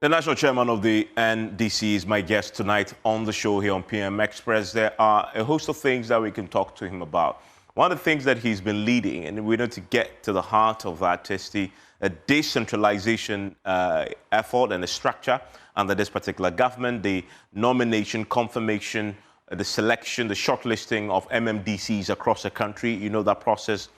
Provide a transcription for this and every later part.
The national chairman of the NDC is my guest tonight on the show here on PM Express. There are a host of things that we can talk to him about. One of the things that he's been leading, and we need to get to the heart of that, is the decentralization effort and the structure under this particular government, the nomination, confirmation, the selection, the shortlisting of MMDCs across the country. You know that process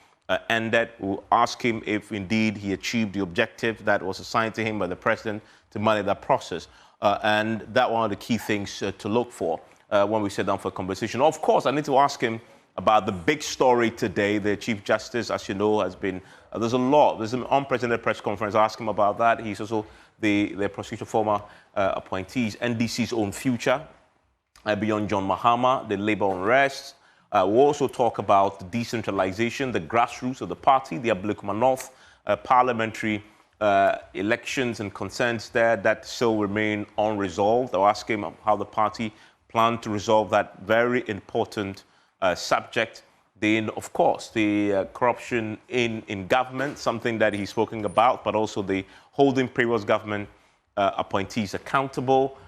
ended. We'll ask him if indeed he achieved the objective that was assigned to him by the president to manage that process. And that one of the key things to look for when we sit down for a conversation. Of course, I need to ask him about the big story today. The Chief Justice, as you know, has been, there's an unprecedented press conference. I asked him about that. He's also the prosecutor former appointees, NDC's own future, beyond John Mahama, the labor unrest. We'll also talk about decentralization, the grassroots of the party, the Ablekuma North parliamentary elections and concerns there that still remain unresolved. I'll ask him how the party plan to resolve that very important subject. Then, of course, the corruption in government, something that he's spoken about, but also the holding previous government appointees accountable.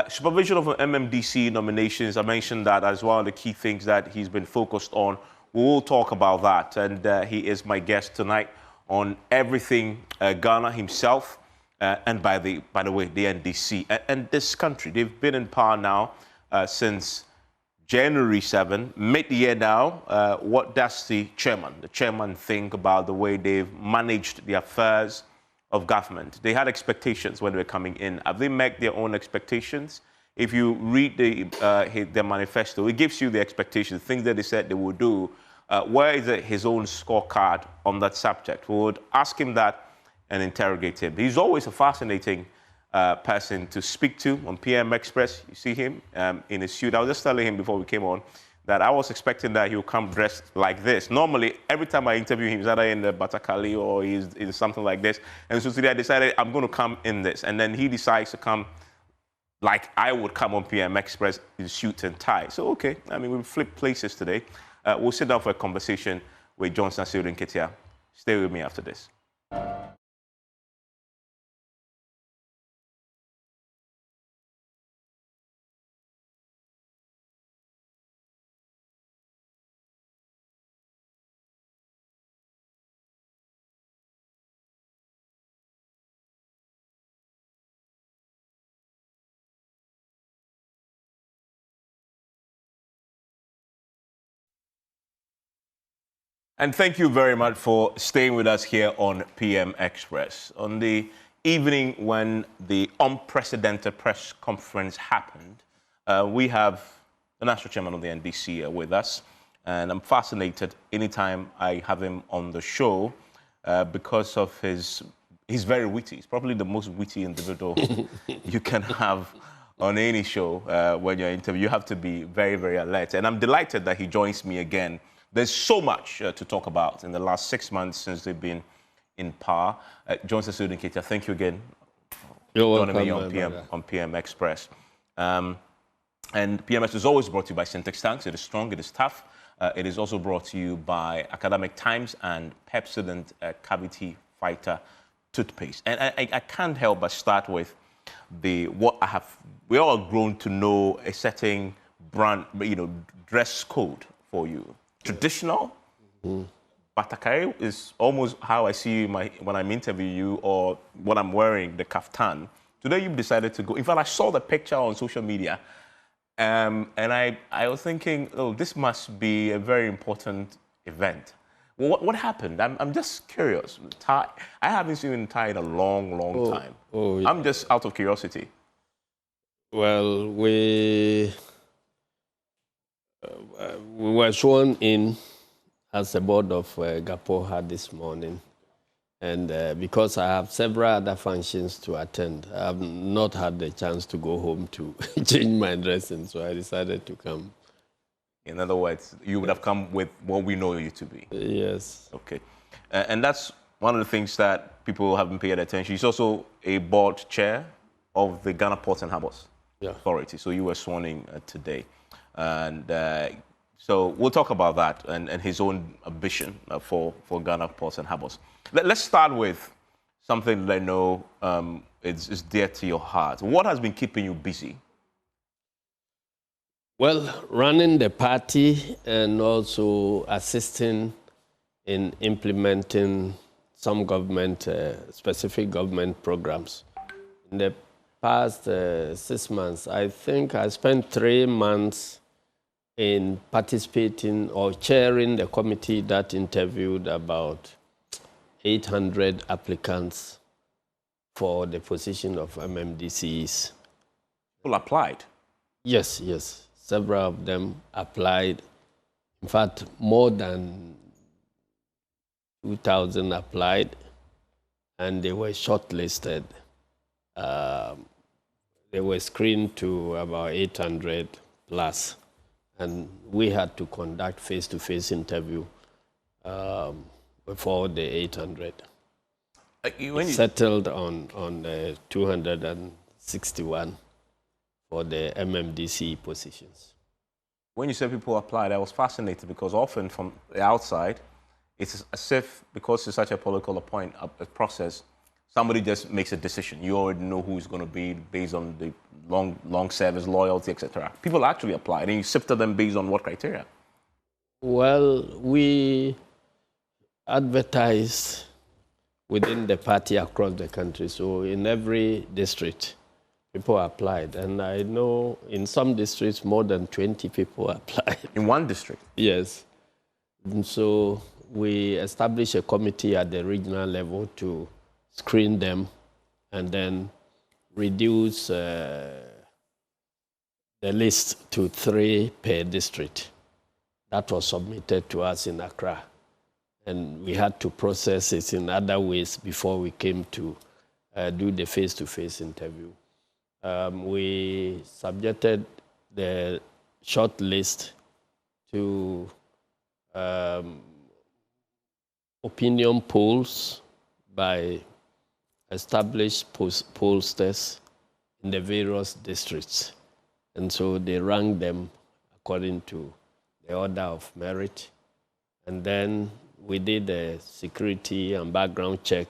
Supervision of MMDC nominations, I mentioned that as one of the key things that he's been focused on. We'll talk about that, and he is my guest tonight on everything Ghana himself, and by the way, the NDC and this country. They've been in power now since January 7, mid-year now. What does the chairman think about the way they've managed the affairs of government? They had expectations when they were coming in. Have they met their own expectations? If you read their manifesto, it gives you the expectations, things that they said they would do. Where is his own scorecard on that subject? We would ask him that and interrogate him. He's always a fascinating person to speak to on PM Express. You see him in his suit. I was just telling him before we came on that I was expecting that he would come dressed like this. Normally, every time I interview him, he's either in the Batakali or he's in something like this. And so today I decided I'm going to come in this. And then he decides to come like I would come on PM Express in suit and tie. So, okay, I mean, we flipped places today. We'll sit down for a conversation with Johnson Asiedu Nketiah. Stay with me after this. And thank you very much for staying with us here on PM Express. On the evening when the unprecedented press conference happened, we have the national chairman of the NDC with us. And I'm fascinated anytime I have him on the show because of he's very witty. He's probably the most witty individual you can have on any show when you're interviewed. You have to be very, very alert. And I'm delighted that he joins me again. There's so much to talk about in the last 6 months since they've been in power. Johnson Asiedu Nketiah, thank you again for joining me on PM Express. And PMS is always brought to you by Syntex Tanks. It is strong, it is tough. It is also brought to you by Academic Times and Pepsodent Cavity Fighter Toothpaste. And I can't help but start with we all have grown to know a certain brand, dress code for you. Traditional, Batakari is almost how I see you when I'm interviewing you or when I'm wearing the kaftan. Today you've decided to go. In fact, I saw the picture on social media and I was thinking, oh, this must be a very important event. Well, what happened? I'm just curious. I haven't seen you in tie in a long time. Oh, yeah. I'm just out of curiosity. Well, we were sworn in as the board of GAPOHA this morning. And because I have several other functions to attend, I have not had the chance to go home to change my dressing, so I decided to come. In other words, you would have come with what we know you to be. Yes. Okay. And that's one of the things that people haven't paid attention. He's also a board chair of the Ghana Ports and Harbours Authority. So you were sworn in today. And so we'll talk about that and his own ambition for Ghana Ports and Harbours. Let's start with something that I know is dear to your heart. What has been keeping you busy? Well, running the party and also assisting in implementing some government, specific government programs. In the past 6 months, I think I spent 3 months in participating or chairing the committee that interviewed about 800 applicants for the position of MMDCs. People applied? Yes, yes. Several of them applied. In fact, more than 2,000 applied, and they were shortlisted. They were screened to about 800 plus, and we had to conduct face-to-face interview before the 800. Settled on 261 for the MMDC positions. When you say people applied, I was fascinated because often from the outside, it's as if because it's such a political process, somebody just makes a decision. You already know who's going to be based on the long service, loyalty, etc. People actually applied, and you sifted them based on what criteria? Well, we advertised within the party across the country. So in every district, people applied. And I know in some districts, more than 20 people applied. In one district? Yes. And so we established a committee at the regional level to screen them and then reduce the list to 3 per district. That was submitted to us in Accra. And we had to process it in other ways before we came to do the face-to-face interview. We subjected the short list to opinion polls by established pollsters in the various districts. And so they ranked them according to the order of merit. And then we did a security and background check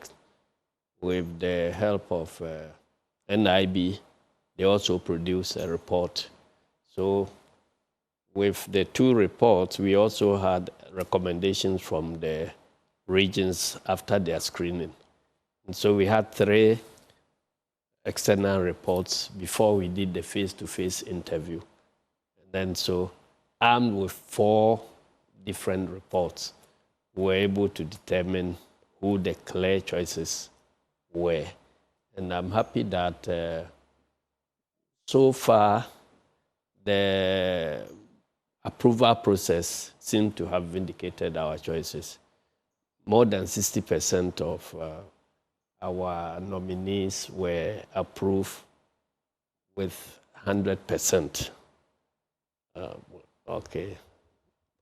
with the help of NIB. They also produced a report. So with the 2 reports, we also had recommendations from the regions after their screening. And so we had 3 external reports before we did the face-to-face interview. And then so armed with 4 different reports, we were able to determine who the clear choices were. And I'm happy that so far the approval process seemed to have vindicated our choices. More than 60% of our nominees were approved with 100%.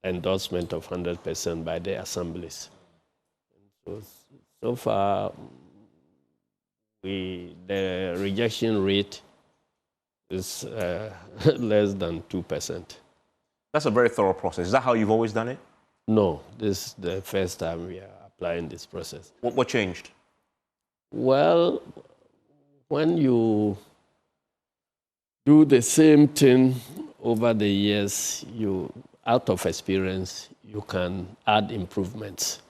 Endorsement of 100% by the assemblies. So far, the rejection rate is less than 2%. That's a very thorough process. Is that how you've always done it? No, this is the first time we are applying this process. What changed? Well, when you do the same thing over the years, out of experience, you can add improvements.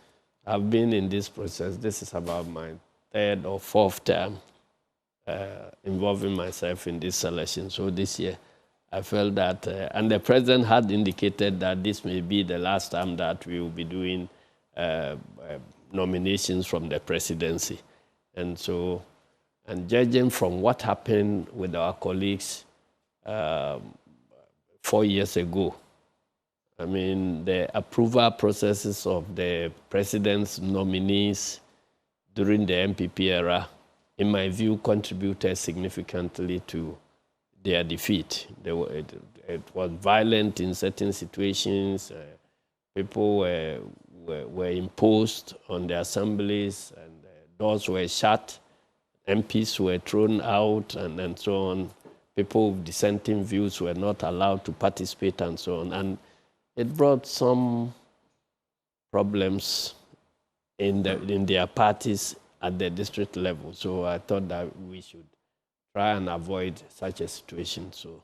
I've been in this process. This is about my 3rd or 4th time involving myself in this selection. So this year, I felt that, and the president had indicated that this may be the last time that we will be doing nominations from the presidency. And so, and judging from what happened with our colleagues 4 years ago, I mean, the approval processes of the president's nominees during the MPP era, in my view, contributed significantly to their defeat. It was violent in certain situations. People were imposed on the assemblies, and doors were shut. MPs were thrown out, and so on. People with dissenting views were not allowed to participate, and so on. And it brought some problems in their parties at the district level. So I thought that we should try and avoid such a situation. So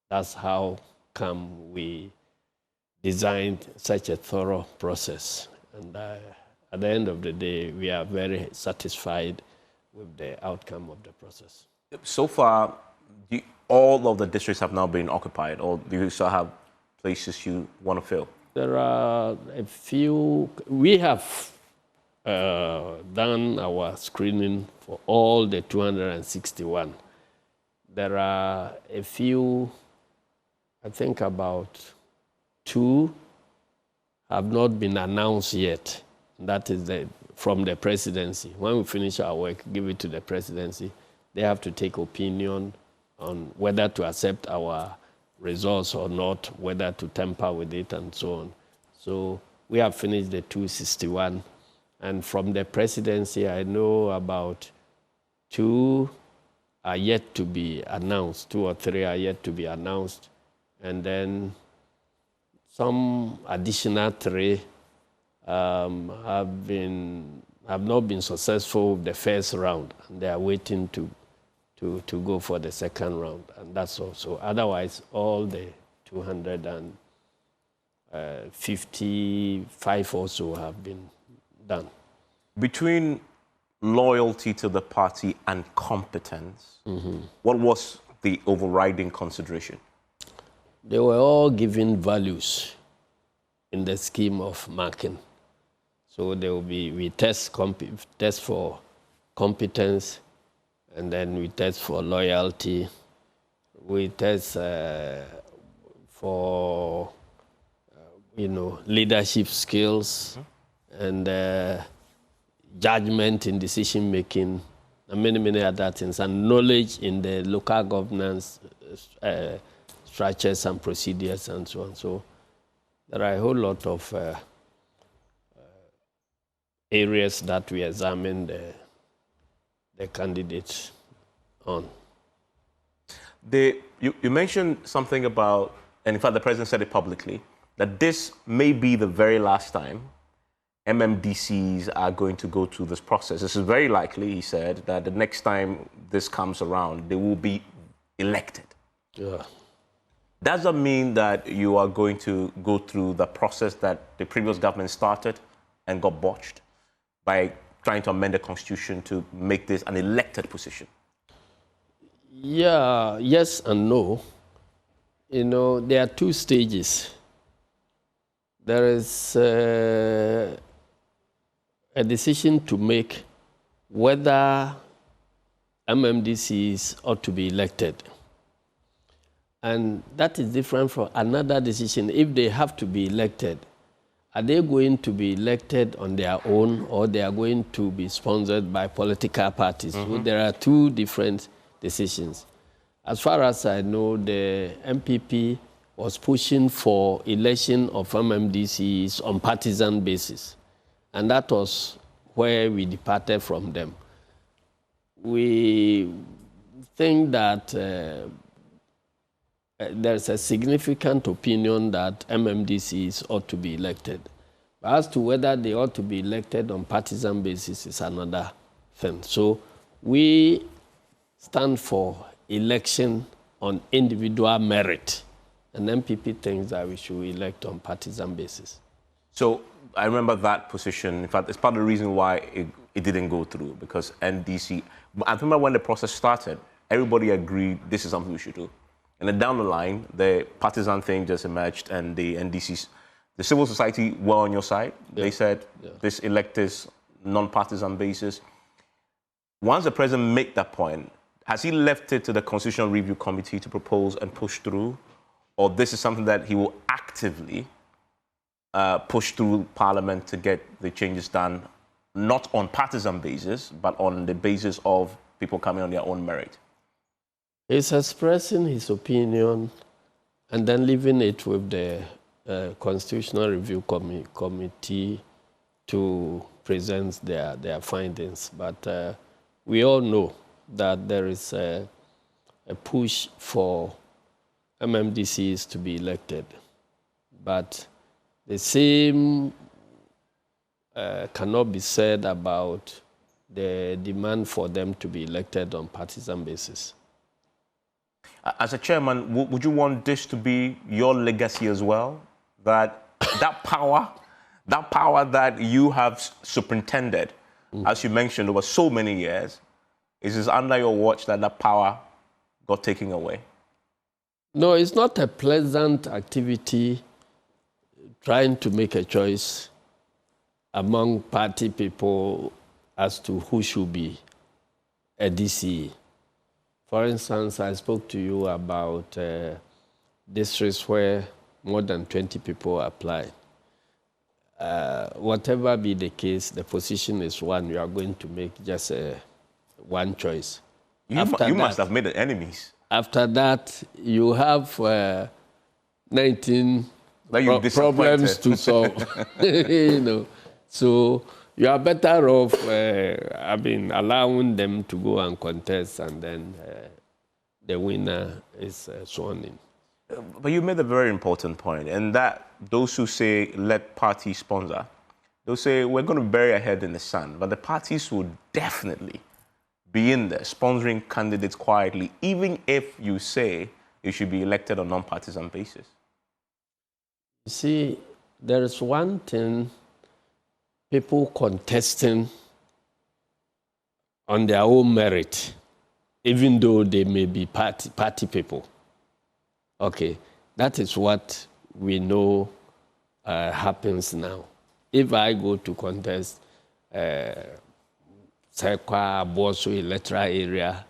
that's how come we designed such a thorough process. And at the end of the day, we are very satisfied with the outcome of the process. So far, all of the districts have now been occupied, or do you still have places you want to fill? There are a few. We have done our screening for all the 261. There are a few, I think about 2 have not been announced yet. That is from the presidency. When we finish our work, give it to the presidency. They have to take opinion on whether to accept our results or not, whether to tamper with it and so on. So we have finished the 261. And from the presidency, I know about 2 are yet to be announced. 2 or 3 are yet to be announced. And then some additional 3 have not been successful with the first round. And they are waiting to go for the second round. And that's all. So otherwise, all the 255 or so have been done. Between loyalty to the party and competence, what was the overriding consideration? They were all given values in the scheme of marking. So there will be, we test for competence, and then we test for loyalty. We test for, leadership skills and judgment in decision making, and many other things, and knowledge in the local governance structures and procedures and so on. So there are a whole lot of areas that we examine the candidates on. You mentioned something about, and in fact the president said it publicly, that this may be the very last time MMDCs are going to go through this process. This is very likely, he said, that the next time this comes around, they will be elected. Yeah. Does that mean that you are going to go through the process that the previous government started and got botched by trying to amend the constitution to make this an elected position? Yeah, yes and no. There are 2 stages. There is a decision to make whether MMDCs ought to be elected. And that is different from another decision. If they have to be elected, are they going to be elected on their own, or they are going to be sponsored by political parties? So there are 2 different decisions. As far as I know, the MPP was pushing for election of MMDCs on partisan basis. And that was where we departed from them. We think that there's a significant opinion that MMDCs ought to be elected. But as to whether they ought to be elected on partisan basis is another thing. So we stand for election on individual merit. And MPP thinks that we should elect on partisan basis. So I remember that position. In fact, it's part of the reason why it didn't go through, because NDC, I remember when the process started, everybody agreed this is something we should do. And then down the line, the partisan thing just emerged, and the NDCs, the civil society were on your side. Yeah. They said, this elect this non-partisan basis. Once the president made that point, has he left it to the Constitutional Review Committee to propose and push through? Or this is something that he will actively push through Parliament to get the changes done, not on partisan basis, but on the basis of people coming on their own merit? He's expressing his opinion and then leaving it with the Constitutional Review Committee to present their findings. But we all know that there is a push for MMDCs to be elected. But the same cannot be said about the demand for them to be elected on partisan basis. As a chairman, would you want this to be your legacy as well? That power that you have superintended, as you mentioned, over so many years, is it under your watch that power got taken away? No, it's not a pleasant activity trying to make a choice among party people as to who should be a DCE. For instance, I spoke to you about districts where more than 20 people applied. Whatever be the case, the position is one. You are going to make just one choice. You must have made enemies. After that, you have 19 problems to solve. You know, so you are better off, allowing them to go and contest, and then the winner is sworn in. But you made a very important point, and that those who say let parties sponsor, they'll say we're going to bury our head in the sand, but the parties will definitely be in there sponsoring candidates quietly, even if you say you should be elected on non-partisan basis. You see, there is one thing, people contesting on their own merit, even though they may be party people. Okay, that is what we know happens now. If I go to contest Sekwa, Boso electoral area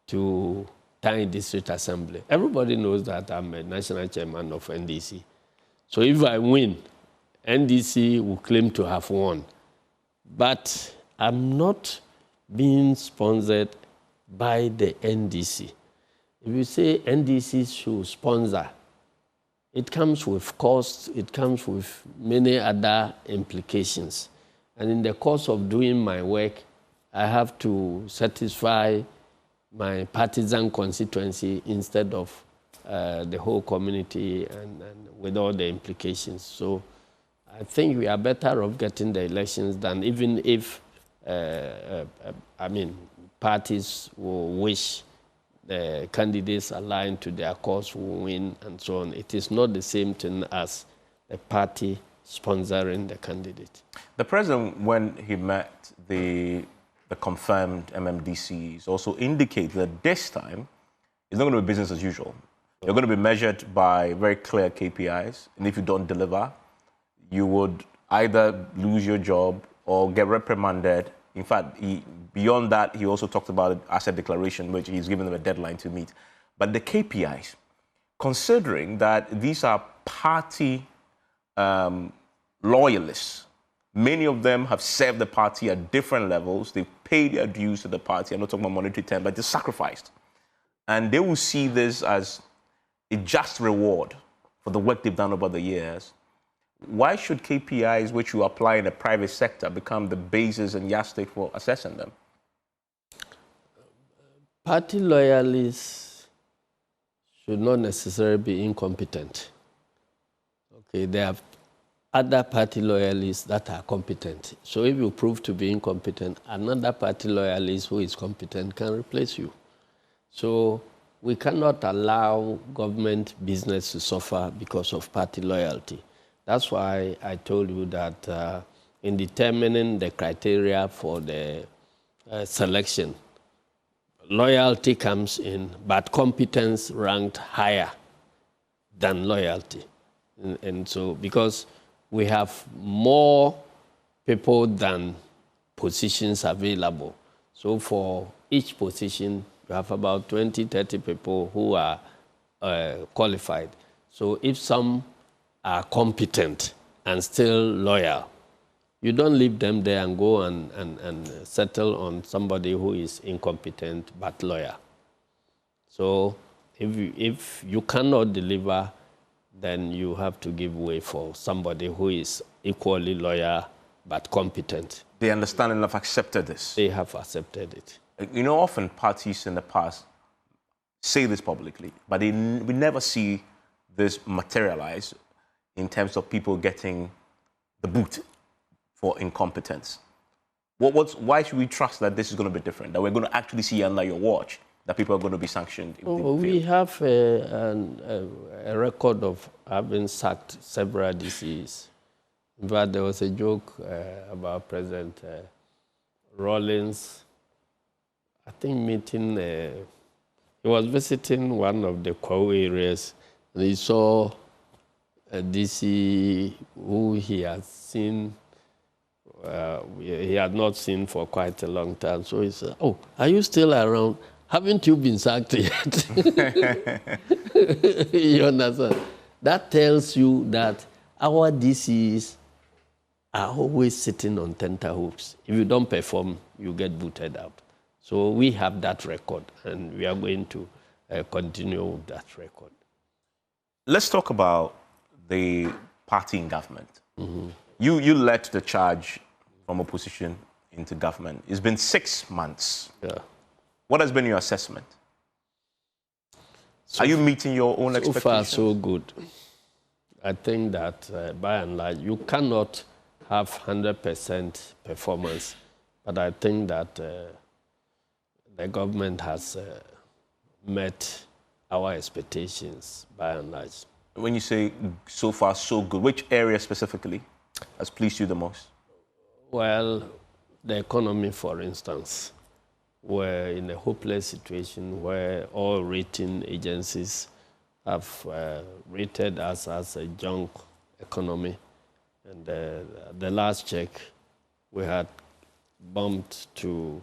to Tiny District Assembly, everybody knows that I'm a national chairman of NDC. So if I win, NDC will claim to have won. But I'm not being sponsored by the NDC. If you say NDCs should sponsor, it comes with costs, it comes with many other implications. And in the course of doing my work, I have to satisfy my partisan constituency instead of the whole community and with all the implications. So I think we are better off getting the elections than even if, parties will wish the candidates aligned to their cause will win and so on. It is not the same thing as the party sponsoring the candidate. The president, when he met the confirmed MMDCs, also indicated that this time it's not going to be business as usual. You're going to be measured by very clear KPIs, and if you don't deliver, you would either lose your job or get reprimanded. In fact, beyond that, he also talked about an asset declaration, which he's given them a deadline to meet. But the KPIs, considering that these are party loyalists, many of them have served the party at different levels. They've paid their dues to the party. I'm not talking about monetary terms, but they're sacrificed. And they will see this as a just reward for the work they've done over the years. Why should KPIs, which you apply in the private sector, become the basis and yardstick for assessing them? Party loyalists should not necessarily be incompetent. Okay, there are other party loyalists that are competent. So if you prove to be incompetent, another party loyalist who is competent can replace you. So we cannot allow government business to suffer because of party loyalty. That's why I told you that in determining the criteria for the selection, loyalty comes in, but competence ranked higher than loyalty. And so, because we have more people than positions available. So for each position, you have about 20, 30 people who are qualified. So if some are competent and still loyal, you don't leave them there and go and settle on somebody who is incompetent but loyal. So if you cannot deliver, then you have to give way for somebody who is equally loyal but competent. They understand and have accepted this. They have accepted it. You know, often parties in the past say this publicly, but we never see this materialize in terms of people getting the boot for incompetence. Why should we trust that this is going to be different, that we're going to actually see under your watch that people are going to be sanctioned? If we have a record of having sacked several DCs. In fact, there was a joke about President Rawlings, I think, meeting, he was visiting one of the Kwao areas, and he saw a DC who he had seen, he had not seen for quite a long time. So he said, "Oh, are you still around? Haven't you been sacked yet?" You understand? That tells you that our DCs are always sitting on tenterhooks. If you don't perform, you get booted out. So we have that record, and we are going to continue with that record. Let's talk about the party in government. Mm-hmm. You led the charge from opposition into government. It's been 6 months. Yeah. What has been your assessment? Are you meeting your own expectations? So far, so good. I think that by and large, you cannot have 100% performance, but I think that the government has met our expectations by and large. When you say so far, so good, which area specifically has pleased you the most? Well, the economy, for instance. We're in a hopeless situation where all rating agencies have rated us as a junk economy. And the last check, we had bumped to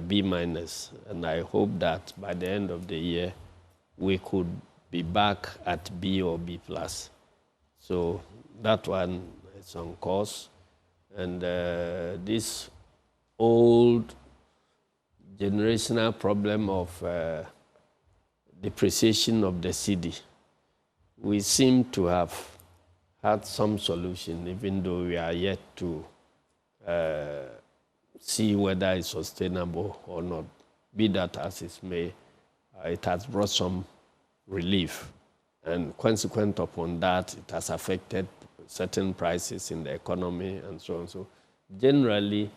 B-. And I hope that by the end of the year, we could be back at B or B+. So that one is on course. And this old generational problem of depreciation of the cedi, we seem to have had some solution, even though we are yet to see whether it's sustainable or not. Be that as it may, it has brought some relief. And consequent upon that, it has affected certain prices in the economy and so on. So generally,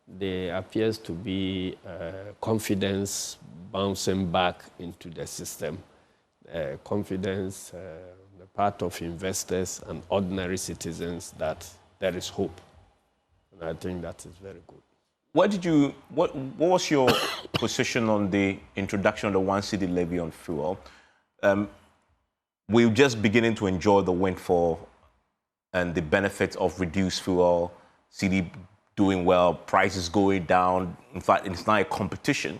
there appears to be confidence bouncing back into the system. Confidence on the part of investors and ordinary citizens that there is hope. And I think that is very good. What was your position on the introduction of the 1 cedi levy on fuel? We're just beginning to enjoy the windfall and the benefits of reduced fuel, cedi doing well, prices going down. In fact, it's now a competition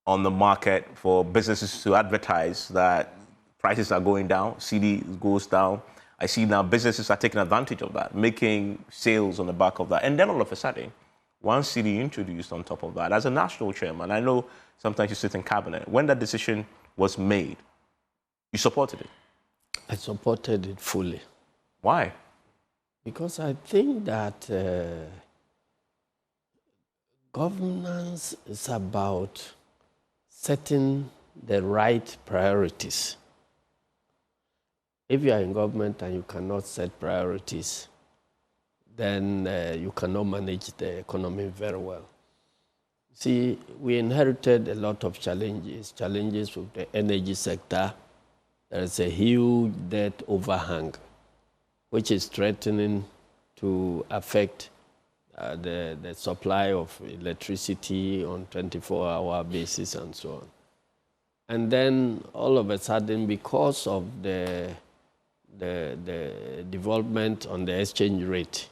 on the market for businesses to advertise that prices are going down, cedi goes down. I see now businesses are taking advantage of that, making sales on the back of that. And then all of a sudden, 1 cedi introduced on top of that. As a national chairman, I know sometimes you sit in cabinet. When that decision was made, you supported it? I supported it fully. Why? Because I think that governance is about setting the right priorities. If you are in government and you cannot set priorities, then you cannot manage the economy very well. See, we inherited a lot of challenges with the energy sector. There is a huge debt overhang, which is threatening to affect the supply of electricity on 24-hour basis and so on. And then all of a sudden, because of the development on the exchange rate,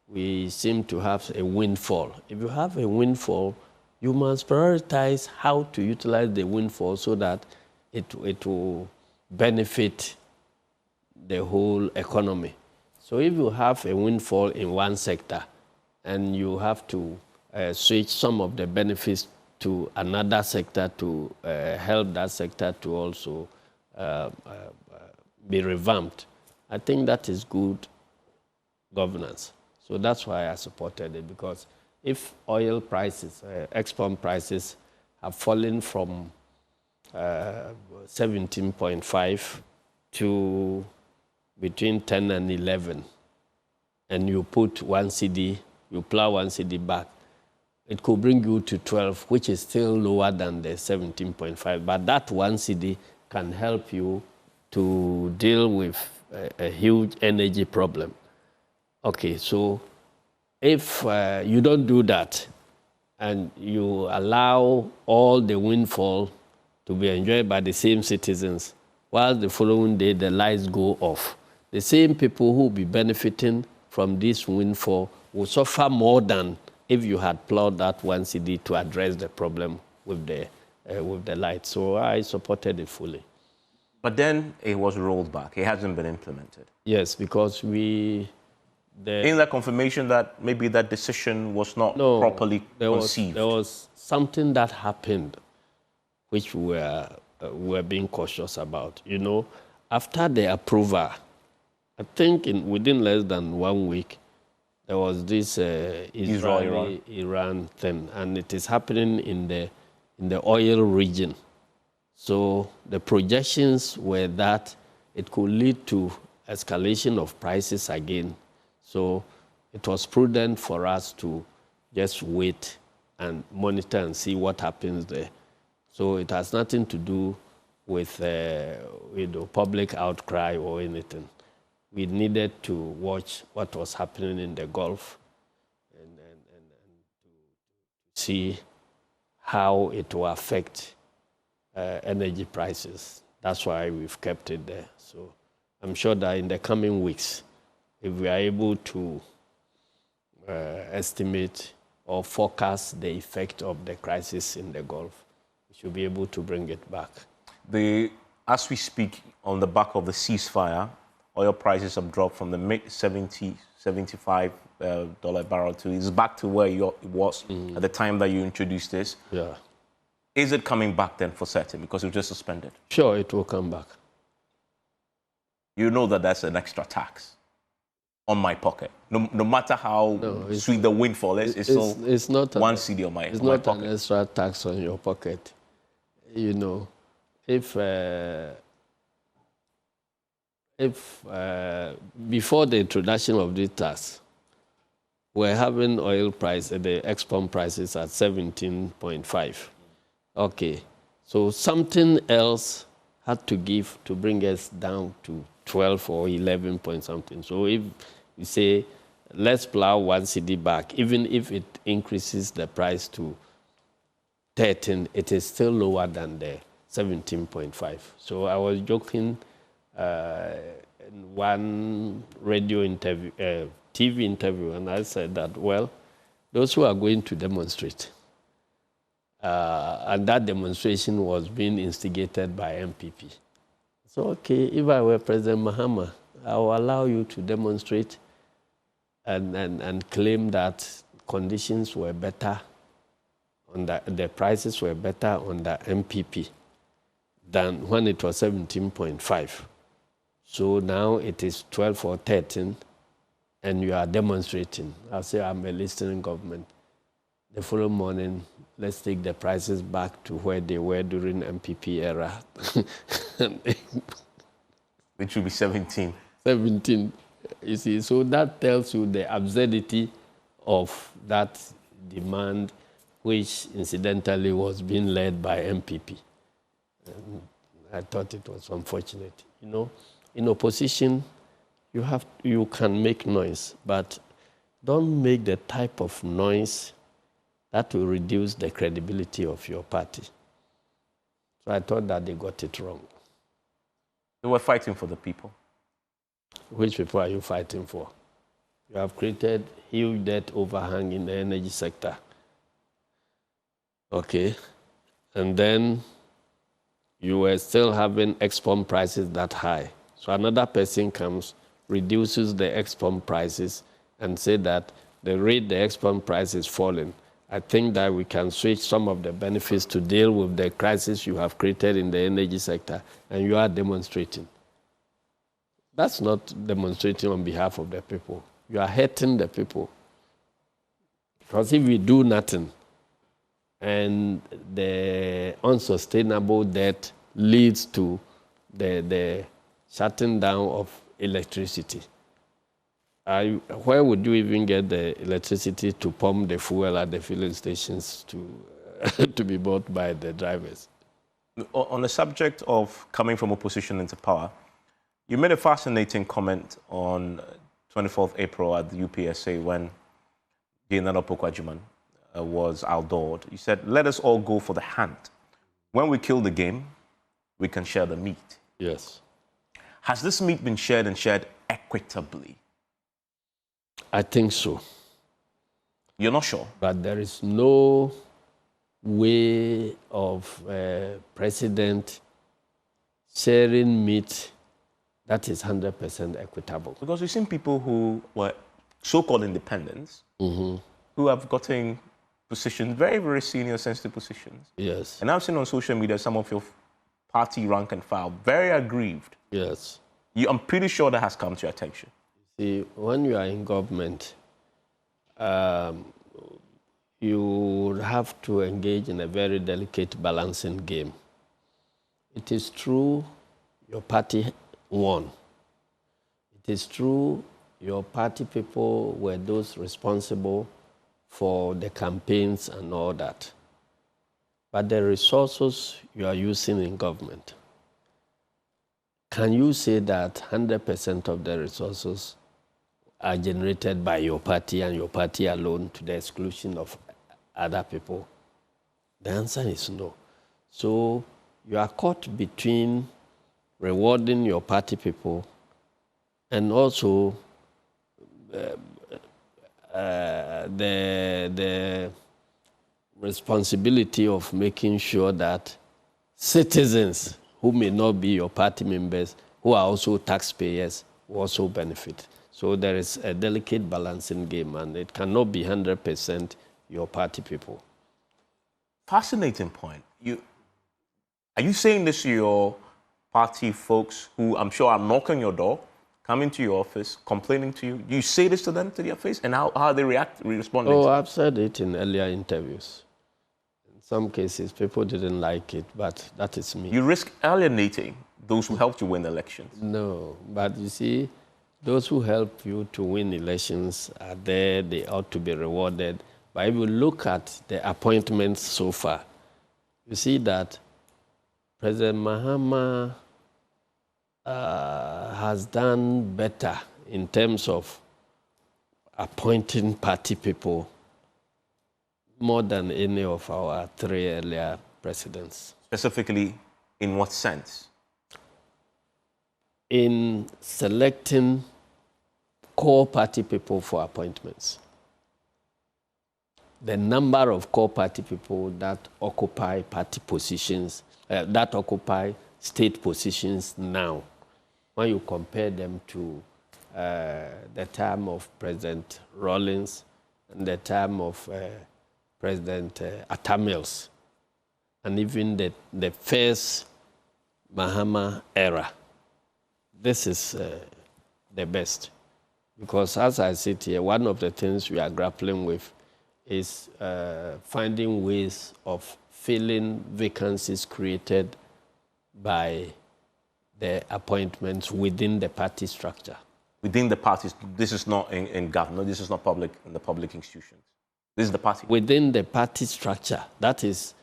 we seem to have a windfall. If you have a windfall, you must prioritize how to utilize the windfall so that it will benefit the whole economy. So if you have a windfall in one sector and you have to switch some of the benefits to another sector to help that sector to also be revamped, I think that is good governance. So that's why I supported it, because if oil prices, export prices have fallen from 17.5 to between 10 and 11, and you put 1 cedi, you plow 1 cedi back, it could bring you to 12, which is still lower than the 17.5. But that 1 cedi can help you to deal with a huge energy problem. Okay, so if you don't do that and you allow all the windfall to be enjoyed by the same citizens, while the following day the lights go off, the same people who will be benefiting from this windfall will suffer more than if you had plowed that 1 cedi to address the problem with the light. So I supported it fully. But then it was rolled back. It hasn't been implemented. Yes, because in that confirmation that maybe that decision was not properly conceived. There was something that happened which we're being cautious about. You know, after the approval, I think within less than 1 week, there was this Israel-Iran thing, and it is happening in the oil region. So the projections were that it could lead to escalation of prices again. So it was prudent for us to just wait and monitor and see what happens there. So it has nothing to do with public outcry or anything. We needed to watch what was happening in the Gulf and to see how it will affect energy prices. That's why we've kept it there. So I'm sure that in the coming weeks, if we are able to estimate or forecast the effect of the crisis in the Gulf, we should be able to bring it back. As we speak, on the back of the ceasefire, oil prices have dropped from the mid-$70, $75 barrel to it's back to where it was at the time that you introduced this. Yeah. Is it coming back then for certain because it was just suspended? Sure, it will come back. You know that that's an extra tax on my pocket. No matter how sweet the windfall is, it's not 1 cedi on my pocket. It's not an extra tax on your pocket. You know, if before the introduction of this tax, we're having oil price, the export prices at 17.5. Okay, so something else had to give to bring us down to 12 or 11 point something. So if you say, let's plow 1 cedi back, even if it increases the price to 13, it is still lower than the 17.5. So I was joking in one radio interview, TV interview, and I said that, well, those who are going to demonstrate, and that demonstration was being instigated by MPP. So, okay, if I were President Mahama, I will allow you to demonstrate and claim that conditions were better, the prices were better on the MPP than when it was 17.5. So now it is 12 or 13, and you are demonstrating. I'll say I'm a listening government. The following morning, let's take the prices back to where they were during MPP era. Which will be 17. 17, you see. So that tells you the absurdity of that demand, which incidentally was being led by MPP. And I thought it was unfortunate. You know, in opposition, you can make noise, but don't make the type of noise that will reduce the credibility of your party. So I thought that they got it wrong. They were fighting for the people. Which people are you fighting for? You have created huge debt overhang in the energy sector. Okay. And then you were still having export prices that high. So another person comes, reduces the export prices, and say that the rate the export price is falling. I think that we can switch some of the benefits to deal with the crisis you have created in the energy sector, and you are demonstrating. That's not demonstrating on behalf of the people. You are hurting the people. Because if we do nothing, and the unsustainable debt leads to the shutting down of electricity, where would you even get the electricity to pump the fuel at the filling stations to be bought by the drivers? On the subject of coming from opposition into power, you made a fascinating comment on 24th April at the UPSA when Nana Pokwajuman was outdoored. You said, let us all go for the hand. When we kill the game, we can share the meat. Yes. Has this meat been shared and shared equitably? I think so. You're not sure? But there is no way of president sharing meat that is 100% equitable. Because we've seen people who were so-called independents who have gotten positions, very, very senior, sensitive positions. Yes. And I've seen on social media some of your party rank and file very aggrieved. Yes. I'm pretty sure that has come to your attention. See, when you are in government, you have to engage in a very delicate balancing game. It is true your party won. It is true your party people were those responsible for the campaigns and all that. But the resources you are using in government, can you say that 100% of the resources are generated by your party and your party alone to the exclusion of other people? The answer is no. So you are caught between rewarding your party people and also the responsibility of making sure that citizens who may not be your party members, who are also taxpayers, will also benefit. So there is a delicate balancing game, and it cannot be 100% your party people. Fascinating point. Are you saying this to your party folks who I'm sure are knocking your door, coming to your office, complaining to you? Do you say this to them, to their face? And how they responding? Oh, I've said it in earlier interviews. In some cases, people didn't like it, but that is me. You risk alienating those who helped you win elections. No, but you see, those who help you to win elections are there. They ought to be rewarded. But if you look at the appointments so far, you see that President Mahama has done better in terms of appointing party people more than any of our three earlier presidents. Specifically, in what sense? In selecting core party people for appointments. The number of core party people that occupy party positions, that occupy state positions now, when you compare them to the term of President Rawlings and the term of President Atta Mills, and even the first Mahama era, this is the best. Because as I sit here, one of the things we are grappling with is finding ways of filling vacancies created by the appointments within the party structure. Within the parties, this is not in government, this is not public in the public institutions. This is the party. Within the party structure, that is,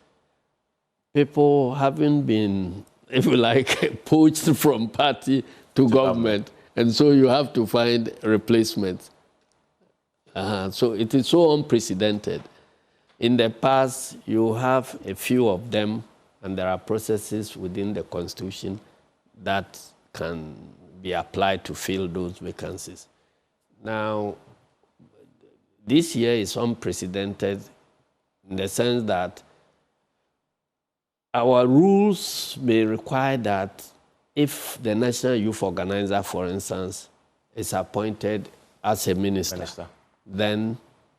people having been, if you like, poached from party to government. And so you have to find replacements. So it is so unprecedented. In the past, you have a few of them, and there are processes within the Constitution that can be applied to fill those vacancies. Now, this year is unprecedented in the sense that our rules may require that if the National Youth Organizer, for instance, is appointed as a minister, then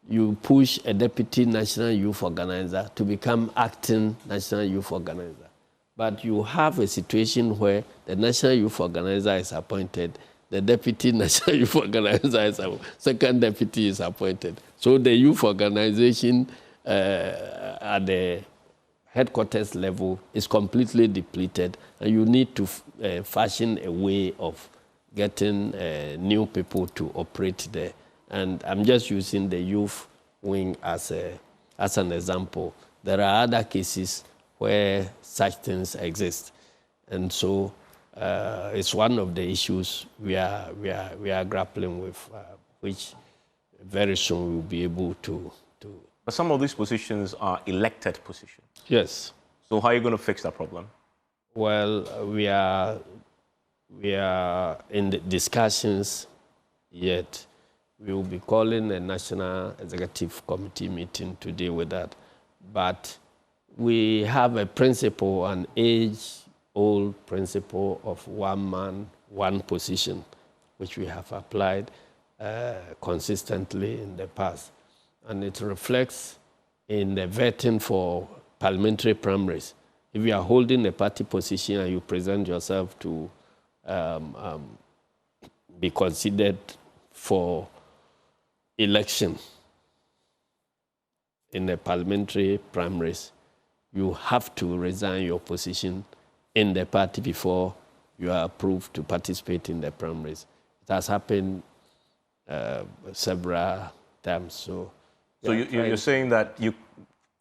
you push a deputy National Youth Organizer to become acting National Youth Organizer. But you have a situation where the National Youth Organizer is appointed, the deputy National Youth Organizer is second deputy is appointed. So the youth organization at the headquarters level is completely depleted, and you need to fashion a way of getting new people to operate there. And I'm just using the youth wing as an example. There are other cases where such things exist. And so it's one of the issues we are grappling with, which very soon we'll be able to. But some of these positions are elected positions. Yes. So how are you going to fix that problem? Well, we are in the discussions yet. We will be calling a National Executive Committee meeting to deal with that. But we have a principle, an age-old principle of one man, one position, which we have applied consistently in the past. And it reflects in the vetting for parliamentary primaries. If you are holding a party position and you present yourself to be considered for election in the parliamentary primaries, you have to resign your position in the party before you are approved to participate in the primaries. It has happened several times. So you're saying that you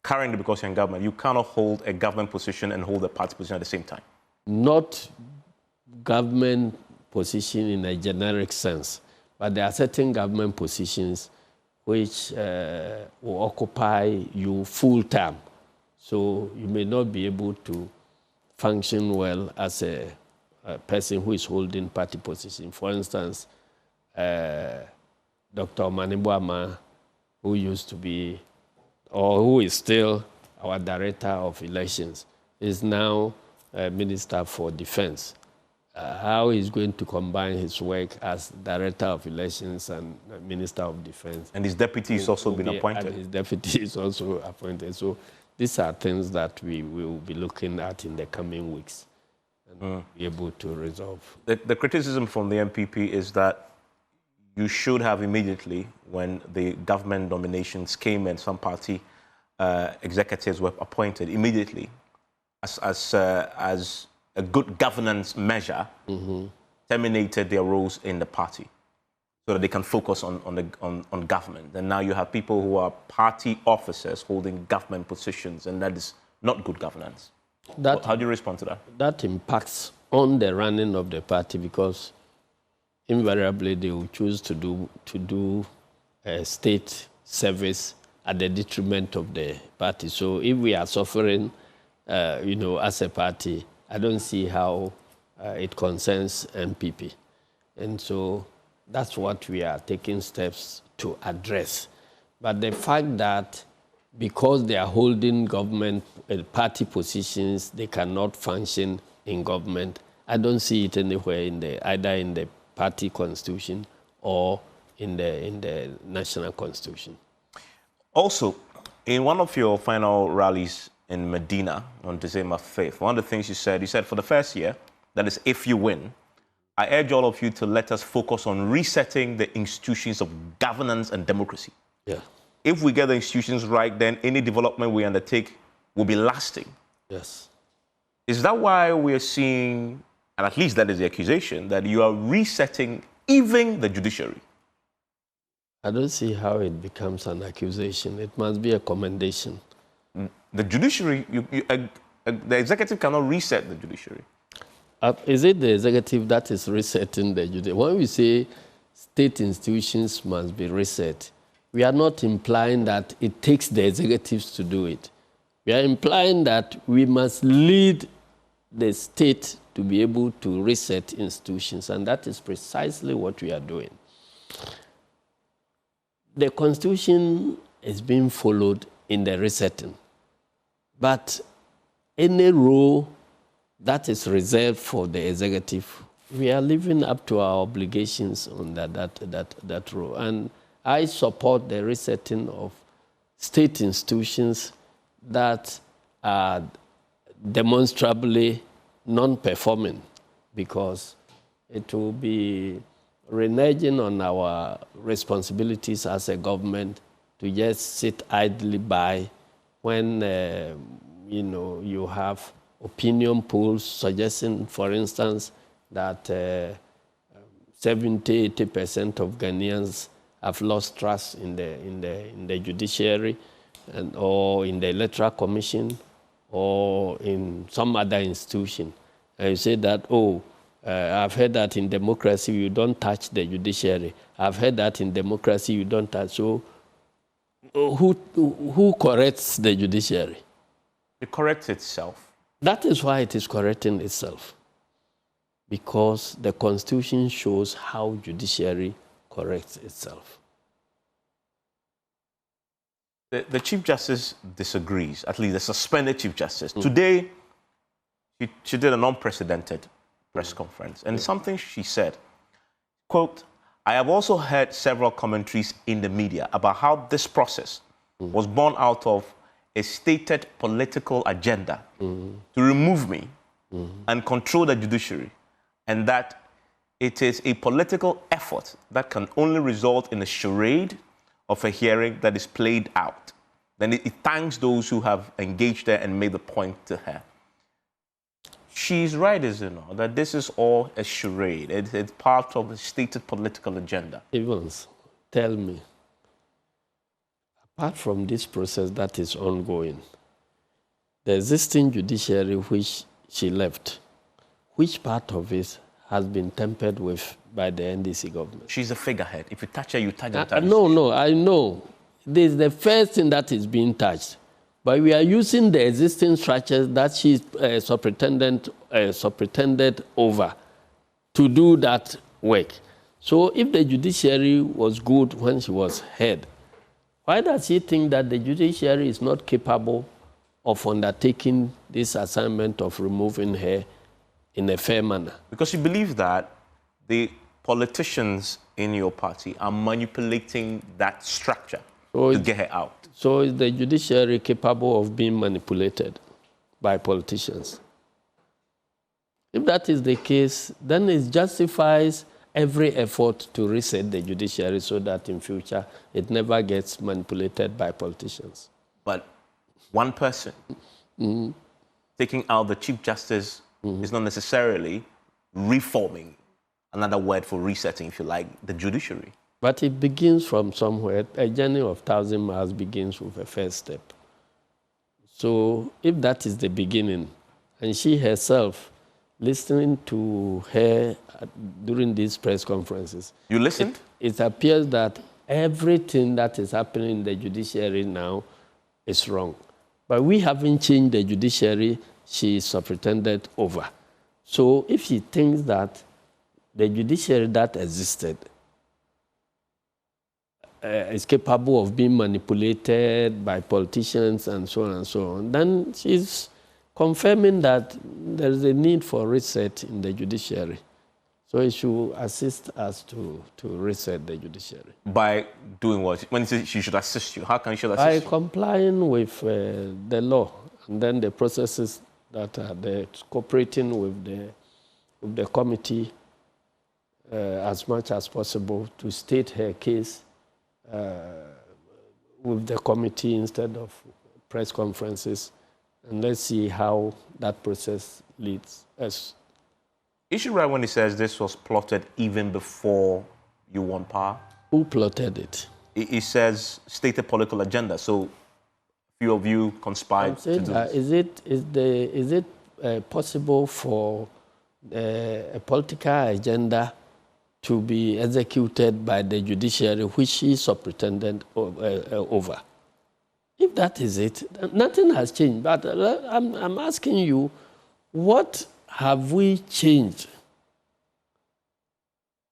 currently, because you're in government, you cannot hold a government position and hold a party position at the same time? Not government position in a generic sense, but there are certain government positions which will occupy you full time. So you may not be able to function well as a person who is holding party position. For instance, Dr. Manibwama, who used to be, or who is still our director of elections, is now Minister for Defense. How he's going to combine his work as Director of Elections and Minister of Defense. And his deputy has also been appointed. And his deputy is also appointed. So these are things that we will be looking at in the coming weeks and be able to resolve. The criticism from the MPP is that you should have immediately, when the government nominations came and some party executives were appointed, immediately, as a good governance measure, terminated their roles in the party so that they can focus on government. And now you have people who are party officers holding government positions, and that is not good governance. How do you respond to that? That impacts on the running of the party, because invariably they will choose to do state service at the detriment of the party. So if we are suffering, as a party, I don't see how it concerns MPP. And so that's what we are taking steps to address. But the fact that because they are holding government party positions, they cannot function in government, I don't see it anywhere either in the party constitution or in the national constitution. Also, in one of your final rallies in Medina on December 5th, one of the things you said for the first year, that is if you win, I urge all of you to let us focus on resetting the institutions of governance and democracy. Yeah. If we get the institutions right, then any development we undertake will be lasting. Yes. Is that why we are seeing, and at least that is the accusation, that you are resetting even the judiciary? I don't see how it becomes an accusation. It must be a commendation. The judiciary, the executive cannot reset the judiciary. Is it the executive that is resetting the judiciary? When we say state institutions must be reset, we are not implying that it takes the executives to do it. We are implying that we must lead the state to be able to reset institutions, and that is precisely what we are doing. The Constitution is being followed in the resetting, but any role that is reserved for the executive, we are living up to our obligations on that role. And I support the resetting of state institutions that are demonstrably non-performing, because it will be reneging on our responsibilities as a government to just sit idly by when you have opinion polls suggesting, for instance, that 70–80% of Ghanaians have lost trust in the judiciary or in the Electoral Commission or in some other institution. And you say that, I've heard that in democracy you don't touch the judiciary. I've heard that in democracy you don't touch. So who corrects the judiciary? It corrects itself. That is why it is correcting itself. Because the Constitution shows how judiciary corrects itself. The Chief Justice disagrees, at least the suspended Chief Justice. Today, she did an unprecedented press conference, and something she said, quote, "I have also heard several commentaries in the media about how this process was born out of a stated political agenda to remove me and control the judiciary, and that it is a political effort that can only result in a charade of a hearing that is played out." Then it thanks those who have engaged her and made the point to her. She's right, is it not, that this is all a charade? It's part of a stated political agenda. Evans, tell me, apart from this process that is ongoing, the existing judiciary which she left, which part of it has been tampered with by the NDC government? She's a figurehead. If you touch her, you touch her. No, I know. This is the first thing that is being touched. But we are using the existing structures that she's superintended over to do that work. So if the judiciary was good when she was head, why does she think that the judiciary is not capable of undertaking this assignment of removing her in a fair manner? Because she believes that the politicians in your party are manipulating that structure to get her out. So is the judiciary capable of being manipulated by politicians? If that is the case, then it justifies every effort to reset the judiciary so that in future it never gets manipulated by politicians. But one person taking out the Chief Justice is not necessarily reforming, another word for resetting, if you like, the judiciary. But it begins from somewhere. A journey of 1,000 miles begins with a first step. So if that is the beginning, and she herself, listening to her during these press conferences. You listened? It appears that everything that is happening in the judiciary now is wrong. But we haven't changed the judiciary she is superintended over. So if she thinks that the judiciary that existed is capable of being manipulated by politicians and so on, then she's confirming that there is a need for reset in the judiciary. So it should assist us to reset the judiciary. By doing what? When you say she should assist you, how can she assist you? By you? Complying with the law and then the processes that are there, cooperating with the committee as much as possible to state her case with the committee instead of press conferences, and let's see how that process leads us. Is she right when he says this was plotted even before you won power? Who plotted it? He says stated political agenda, so few of you conspired to do this. Is it possible for a political agenda to be executed by the judiciary, which she superintended over? If that is it, nothing has changed. But I'm asking you, what have we changed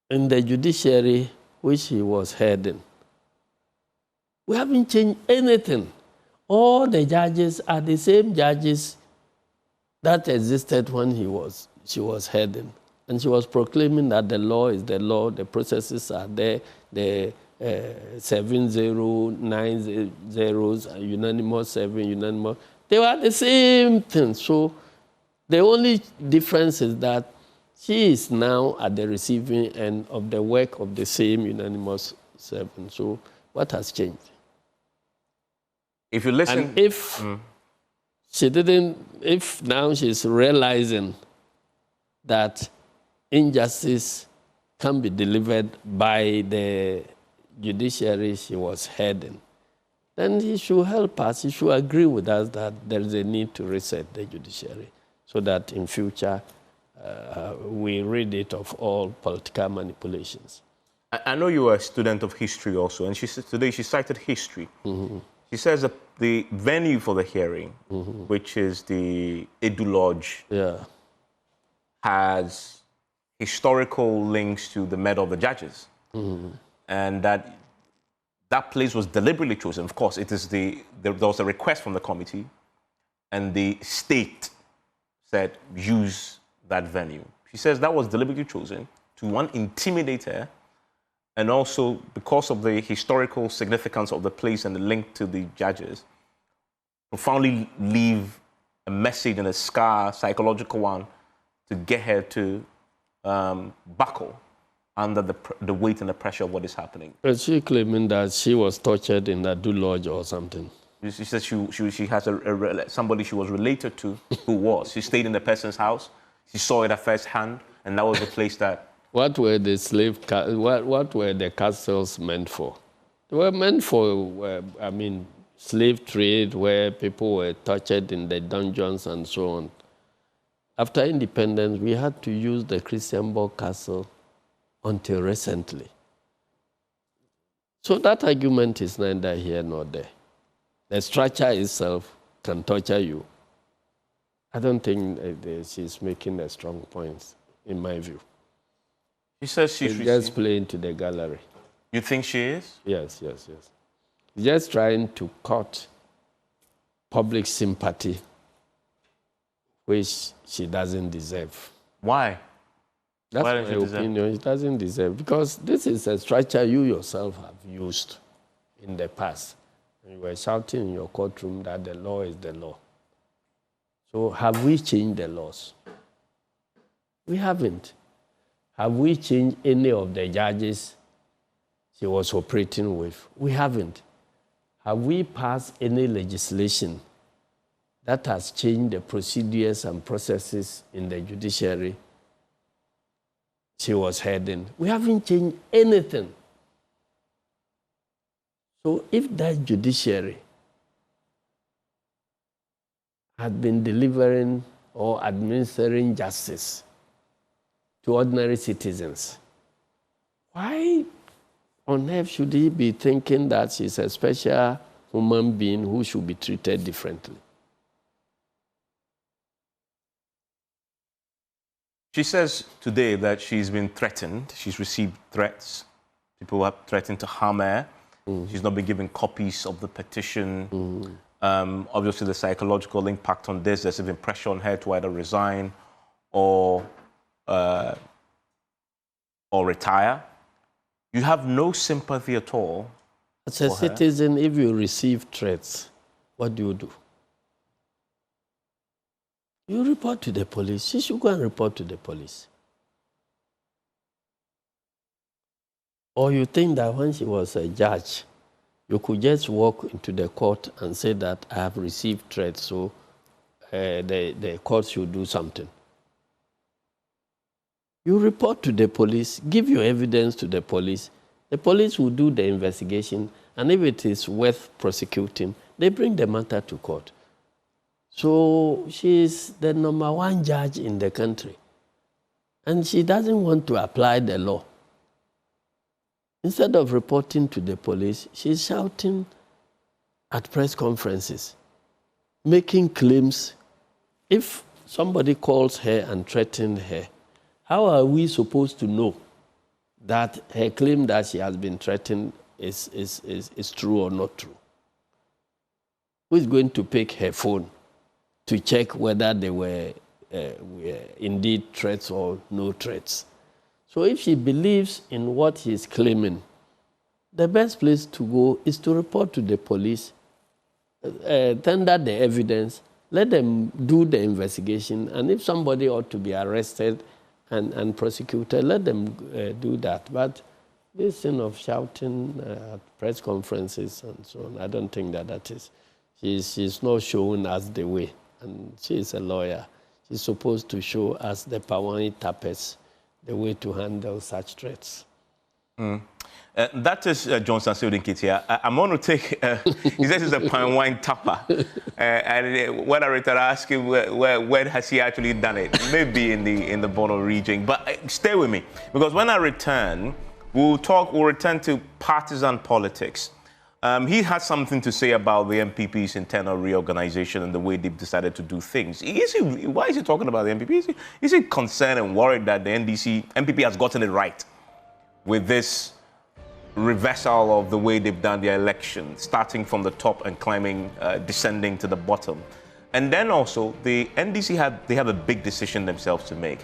in the judiciary which he was heading? We haven't changed anything. All the judges are the same judges that existed when she was heading. And she was proclaiming that the law is the law, the processes are there, the 7-0, 9-0, unanimous, 7, unanimous. They were the same thing. So the only difference is that she is now at the receiving end of the work of the same unanimous 7. So what has changed? If you listen... And if if now she's realizing that injustice can be delivered by the judiciary she was heading, then he should help us. He should agree with us that there is a need to reset the judiciary so that in future we rid it of all political manipulations. I know you are a student of history also, and today she cited history. Mm-hmm. She says that the venue for the hearing, mm-hmm. which is the Edu Lodge, has historical links to the murder of the judges. Mm-hmm. And that place was deliberately chosen. Of course, there was a request from the committee, and the state said, use that venue. She says that was deliberately chosen to, one, intimidate her, and also because of the historical significance of the place and the link to the judges, profoundly leave a message and a scar, psychological one, to get her to buckle under the weight and the pressure of what is happening. Is she claiming that she was tortured in that lodge or something? She said she has somebody she was related to who was. She stayed in the person's house. She saw it at first hand, and that was the place that... What were the what were the castles meant for? They were meant for, slave trade, where people were tortured in the dungeons and so on. After independence, we had to use the Christianborg Castle until recently. So that argument is neither here nor there. The structure itself can torture you. I don't think she's making a strong point, in my view. She says she's just playing to the gallery. You think she is? Yes. Just trying to court public sympathy, which she doesn't deserve. Why? That's my opinion. She doesn't deserve, because this is a structure you yourself have used in the past. You were shouting in your courtroom that the law is the law. So have we changed the laws? We haven't. Have we changed any of the judges she was operating with? We haven't. Have we passed any legislation that has changed the procedures and processes in the judiciary she was heading? We haven't changed anything. So if that judiciary had been delivering or administering justice to ordinary citizens, why on earth should he be thinking that she's a special human being who should be treated differently? She says today that she's been threatened. She's received threats. People have threatened to harm her. Mm-hmm. She's not been given copies of the petition. Mm-hmm. Obviously, the psychological impact on this, there's even pressure on her to either resign or retire. You have no sympathy at all. As a citizen, if you receive threats, what do? You report to the police. She should go and report to the police. Or you think that when she was a judge, you could just walk into the court and say that I have received threats, so the court should do something. You report to the police, give your evidence to the police. The police will do the investigation, and if it is worth prosecuting, they bring the matter to court. So she is the #1 judge in the country, and she doesn't want to apply the law. Instead of reporting to the police, she's shouting at press conferences, making claims. If somebody calls her and threatens her, how are we supposed to know that her claim that she has been threatened is true or not true? Who is going to pick her phone to check whether they were indeed threats or no threats? So if she believes in what he is claiming, the best place to go is to report to the police, tender the evidence, let them do the investigation, and if somebody ought to be arrested and prosecuted, let them do that. But this thing of shouting at press conferences and so on, I don't think that is. She's not showing us the way, and she's a lawyer. She's supposed to show us the Pawani tappers the way to handle such threats. That is Johnson Asiedu Nketiah. I'm going to take, he says he's a pine wine tapper. And when I returned, I asked him where has he actually done it? Maybe in the Bono region. But stay with me, because when I return, we'll return to partisan politics. He has something to say about the MPP's internal reorganization and the way they've decided to do things. Why is he talking about the MPP? Is he concerned and worried that the MPP has gotten it right with this reversal of the way they've done their election, starting from the top and climbing, descending to the bottom? And then also, the NDC have a big decision themselves to make.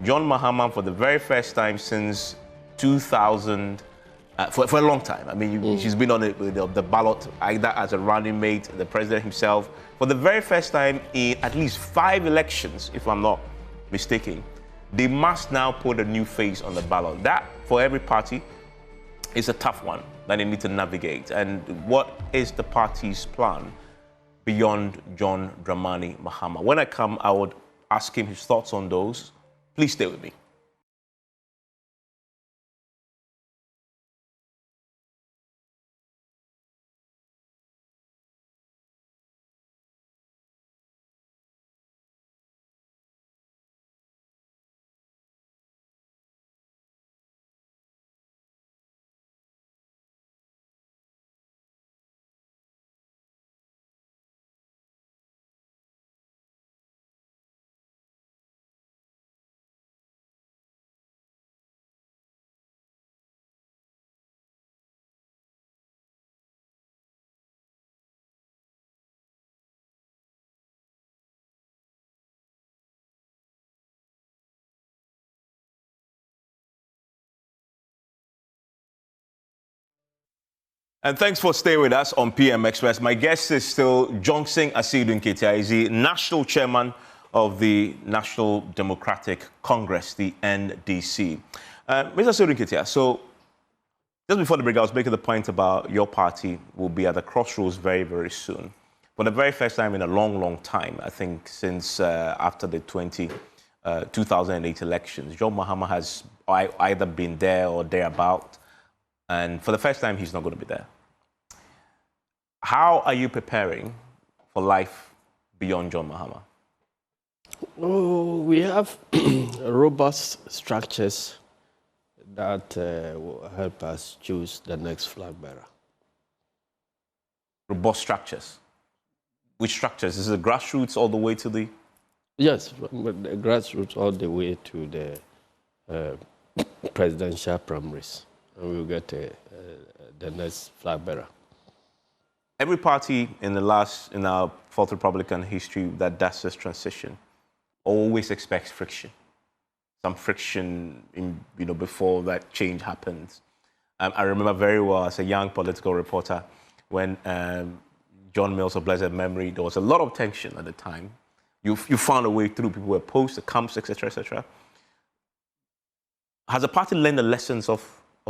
John Mahama, for the very first time since 2000, for a long time. I mean, she's been on the ballot either as a running mate, the president himself. For the very first time in at least 5 elections, if I'm not mistaken, they must now put a new face on the ballot. That, for every party, is a tough one that they need to navigate. And what is the party's plan beyond John Dramani Mahama? When I come, I would ask him his thoughts on those. Please stay with me. And thanks for staying with us on PM Express. My guest is still Johnson Asiedu Nketiah. He's the national chairman of the National Democratic Congress, the NDC. Mr. Asiedu Nketiah, so just before the break, I was making the point about your party will be at the crossroads very, very soon. For the very first time in a long, long time, I think since after the 2008 elections, John Mahama has either been there or thereabout. And for the first time, he's not going to be there. How are you preparing for life beyond John Mahama? Oh, we have robust structures that will help us choose the next flag bearer. Robust structures? Which structures? Is it the grassroots all the way to the... Yes, the grassroots all the way to the presidential primaries. And we'll get the next flag bearer. Every party in our Fourth Republican history that does this transition always expects friction. Some friction before that change happens. I remember very well as a young political reporter when John Mills of blessed memory, there was a lot of tension at the time. You found a way through. People were opposed, the camps, etc., etc. Has the party learned the lessons of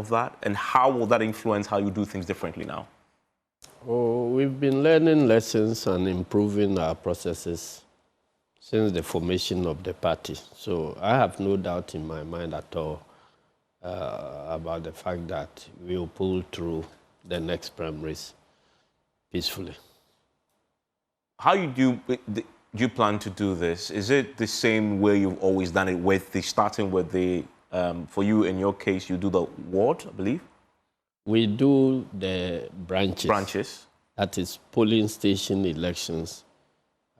that, and how will that influence how you do things differently now? Oh, we've been learning lessons and improving our processes since the formation of the party. So I have no doubt in my mind at all about the fact that we will pull through the next primaries peacefully. How do you plan to do this? Is it the same way you've always done it, starting with the for you, in your case, you do the ward, I believe? We do the branches. Branches. That is polling station elections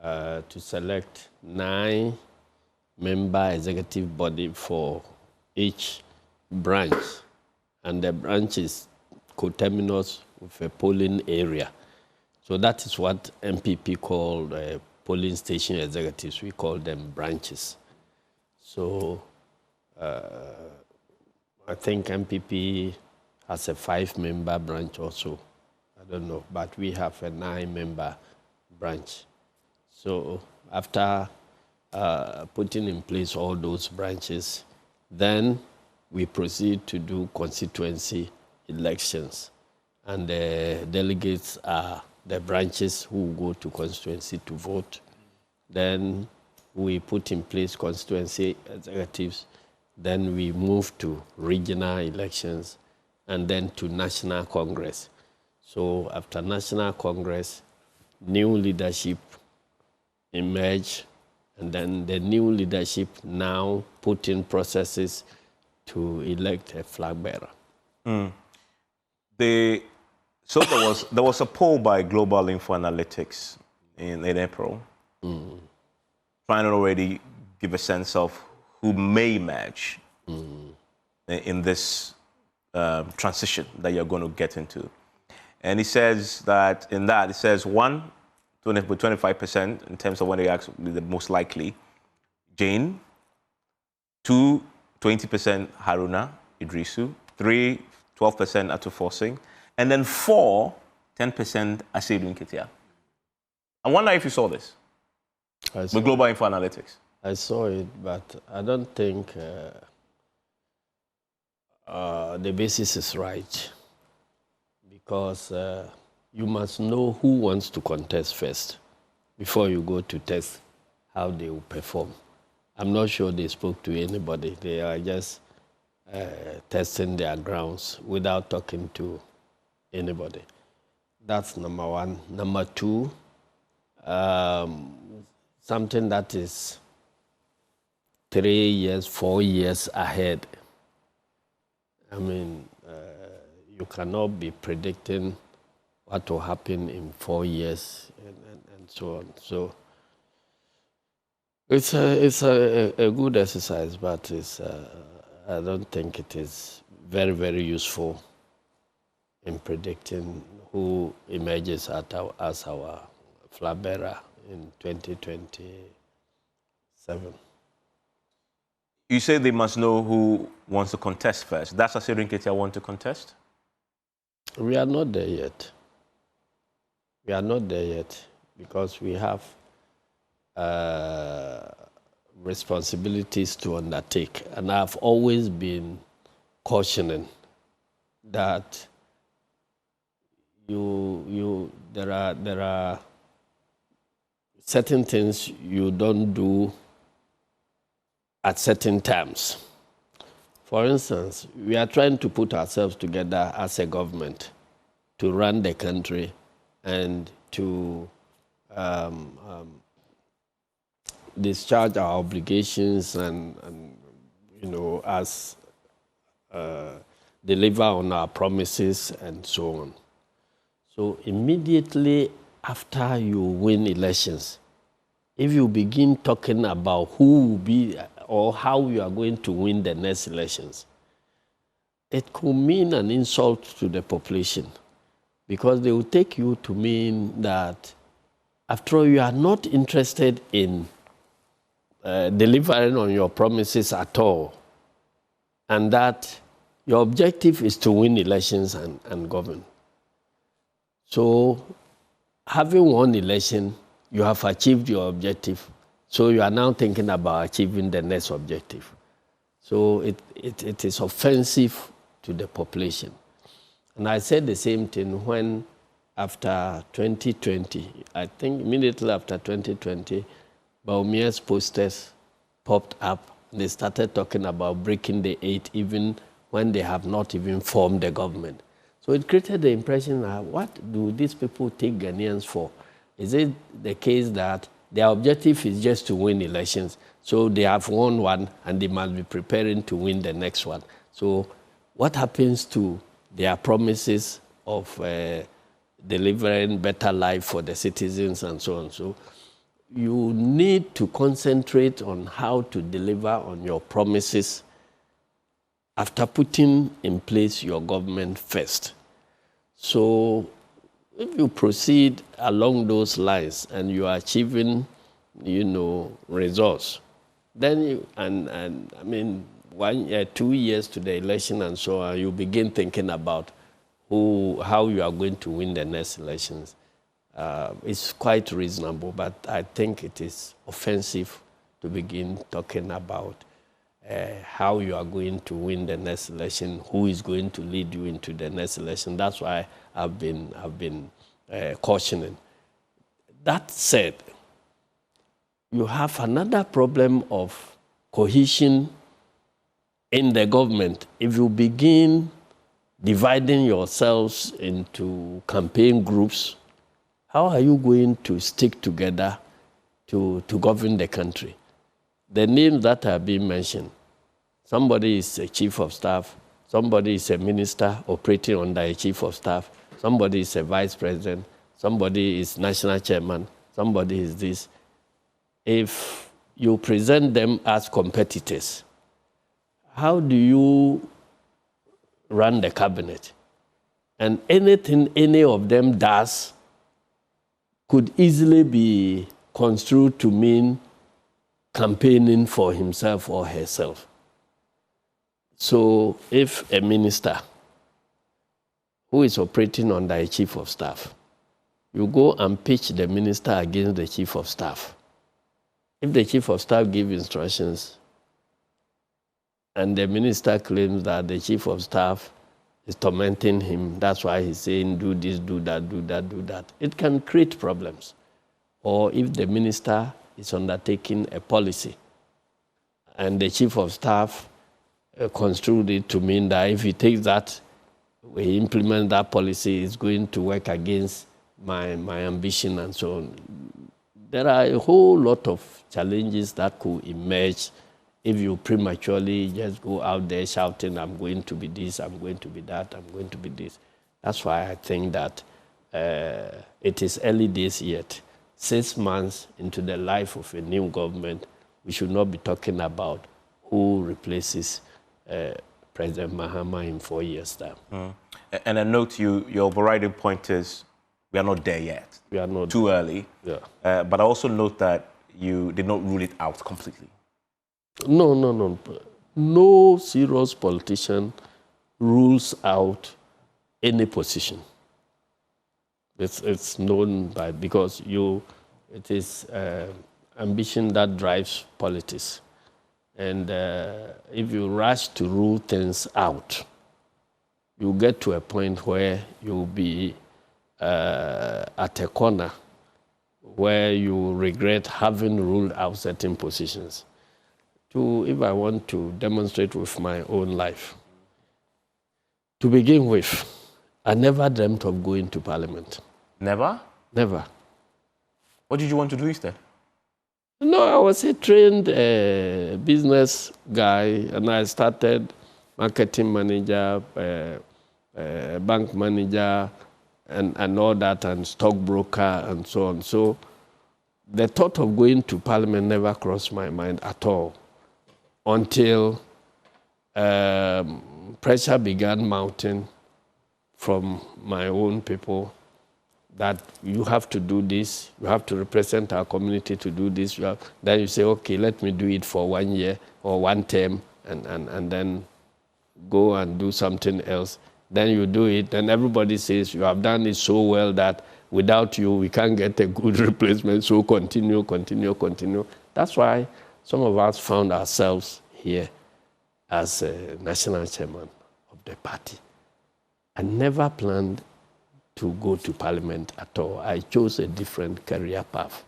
to select 9-member executive body for each branch. And the branch is coterminous with a polling area. So that is what MPP called polling station executives. We call them branches. So I think MPP has a 5-member branch also. I don't know, but we have a 9-member branch. So after putting in place all those branches, then we proceed to do constituency elections. And the delegates are the branches who go to constituency to vote. Then we put in place constituency executives. then we move to regional elections, and then to National Congress. So after National Congress, new leadership emerge, and then the new leadership now put in processes to elect a flag bearer. So there was a poll by Global Info Analytics in April, trying to already give a sense of who may emerge in this transition that you're going to get into. And he says that it says 25% in terms of when they actually the most likely, Jane. 2, 20% Haruna Idrisu. 3, 12% Atufor, and then 4, 10% Asiedu Nketiah. I wonder if you saw this with Global Info Analytics. I saw it, but I don't think the basis is right, because you must know who wants to contest first before you go to test how they will perform. I'm not sure they spoke to anybody. They are just testing their grounds without talking to anybody. That's number one. Number two, something that is 3 years, 4 years ahead. I mean, you cannot be predicting what will happen in 4 years and so on. So it's a good exercise, but I don't think it is very, very useful in predicting who emerges as our flag bearer in 2027. You say they must know who wants to contest first. Does Asiedu Nketiah want to contest? We are not there yet. We are not there yet, because we have responsibilities to undertake. And I've always been cautioning that there are certain things you don't do at certain times. For instance, we are trying to put ourselves together as a government to run the country and to discharge our obligations and as deliver on our promises and so on. So immediately after you win elections, if you begin talking about who will be or how you are going to win the next elections, it could mean an insult to the population, because they will take you to mean that, after all, you are not interested in delivering on your promises at all, and that your objective is to win elections and govern. So, having won election, you have achieved your objective. So you are now thinking about achieving the next objective. So it is offensive to the population. And I said the same thing when, after 2020, I think immediately after 2020, Baumia's posters popped up. They started talking about breaking the 8 even when they have not even formed the government. So it created the impression that, what do these people take Ghanaians for? Is it the case that their objective is just to win elections? So they have won one and they must be preparing to win the next one. So what happens to their promises of delivering better life for the citizens and so on? So you need to concentrate on how to deliver on your promises after putting in place your government first. So if you proceed along those lines and you are achieving, results, then I mean, 1 year, 2 years to the election and so on, you begin thinking about how you are going to win the next elections. It's quite reasonable, but I think it is offensive to begin talking about how you are going to win the next election, who is going to lead you into the next election. That's why I've been cautioning. That said, you have another problem of cohesion in the government, if you begin dividing yourselves into campaign groups, how are you going to stick together to govern the country? The names that have been mentioned, somebody is a chief of staff, somebody is a minister operating under a chief of staff, somebody is a vice president, somebody is national chairman, somebody is this. If you present them as competitors, how do you run the cabinet? And anything any of them does could easily be construed to mean campaigning for himself or herself. So if a minister who is operating under a chief of staff, you go and pitch the minister against the chief of staff. If the chief of staff gives instructions and the minister claims that the chief of staff is tormenting him, that's why he's saying do this, do that, do that, do that, it can create problems. Or if the minister is undertaking a policy and the chief of staff construed it to mean that if he takes that, we implement that policy, it's going to work against my ambition and so on. There are a whole lot of challenges that could emerge if you prematurely just go out there shouting, I'm going to be this, I'm going to be that, I'm going to be this. That's why I think that it is early days yet. 6 months into the life of a new government, we should not be talking about who replaces President Mahama in 4 years' time. And I note your overriding point is we are not there yet. We are not too early. Yeah. But I also note that you did not rule it out completely. No. No serious politician rules out any position. It's known by, because it is ambition that drives politics. And if you rush to rule things out, you get to a point where you'll be at a corner where you regret having ruled out certain positions. If I want to demonstrate with my own life, to begin with, I never dreamt of going to Parliament. Never? Never. What did you want to do instead? No, I was a trained business guy, and I started marketing manager, bank manager, and all that, and stockbroker, and so on. So the thought of going to Parliament never crossed my mind at all until pressure began mounting from my own people that you have to do this, you have to represent our community to do this. Then you say, okay, let me do it for 1 year or 1 term, and then go and do something else. Then you do it, and everybody says you have done it so well that without you, we can't get a good replacement, so continue. That's why some of us found ourselves here as a national chairman of the party. I never planned to go to Parliament at all. I chose a different career path.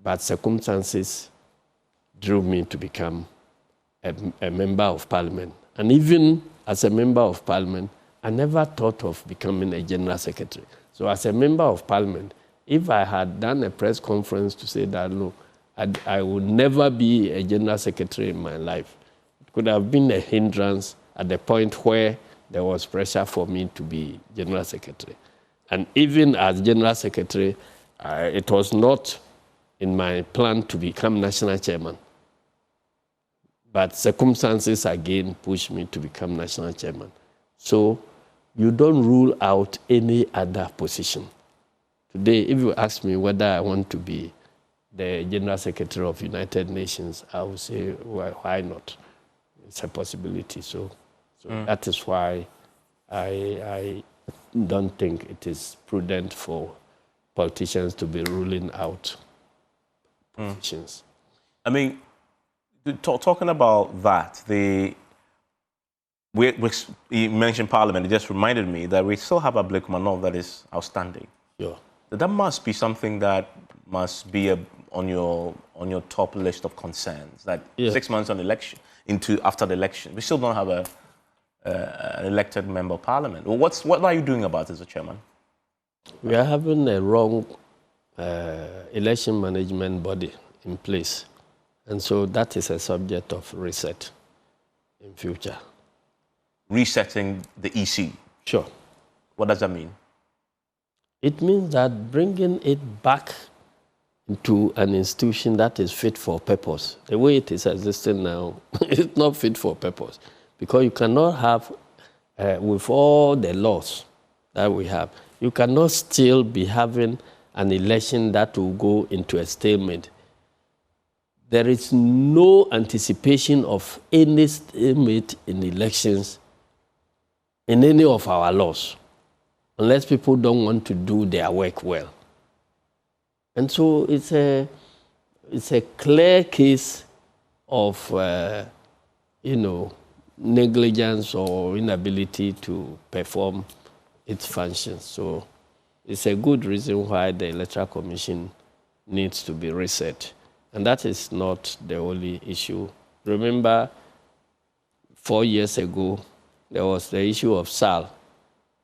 But circumstances drew me to become a member of Parliament. And even as a member of Parliament, I never thought of becoming a general secretary. So as a member of Parliament, if I had done a press conference to say that, look, I would never be a general secretary in my life, it could have been a hindrance at the point where there was pressure for me to be general secretary. And even as general secretary, it was not in my plan to become national chairman. But circumstances again pushed me to become national chairman. So you don't rule out any other position. Today, if you ask me whether I want to be the General Secretary of United Nations, I would say, well, why not? It's a possibility. So that is why I don't think it is prudent for politicians to be ruling out positions. I mean, talking about that, you mentioned Parliament. It just reminded me that we still have a Blake Manov that is outstanding. Yeah. That must be something that must be on on your top list of concerns? That 6 months on election, after the election, we still don't have an elected member of parliament. Well, what are you doing about it as a chairman? We are having a wrong election management body in place. And so that is a subject of reset in future. Resetting the EC? Sure. What does that mean? It means that bringing it back into an institution that is fit for purpose. The way it is existing now, it's not fit for purpose. Because you cannot have, with all the laws that we have, you cannot still be having an election that will go into a stalemate. There is no anticipation of any stalemate in elections in any of our laws, unless people don't want to do their work well. And so it's a clear case of, negligence or inability to perform its functions. So it's a good reason why the Electoral Commission needs to be reset. And that is not the only issue. Remember, 4 years ago, there was the issue of SAL.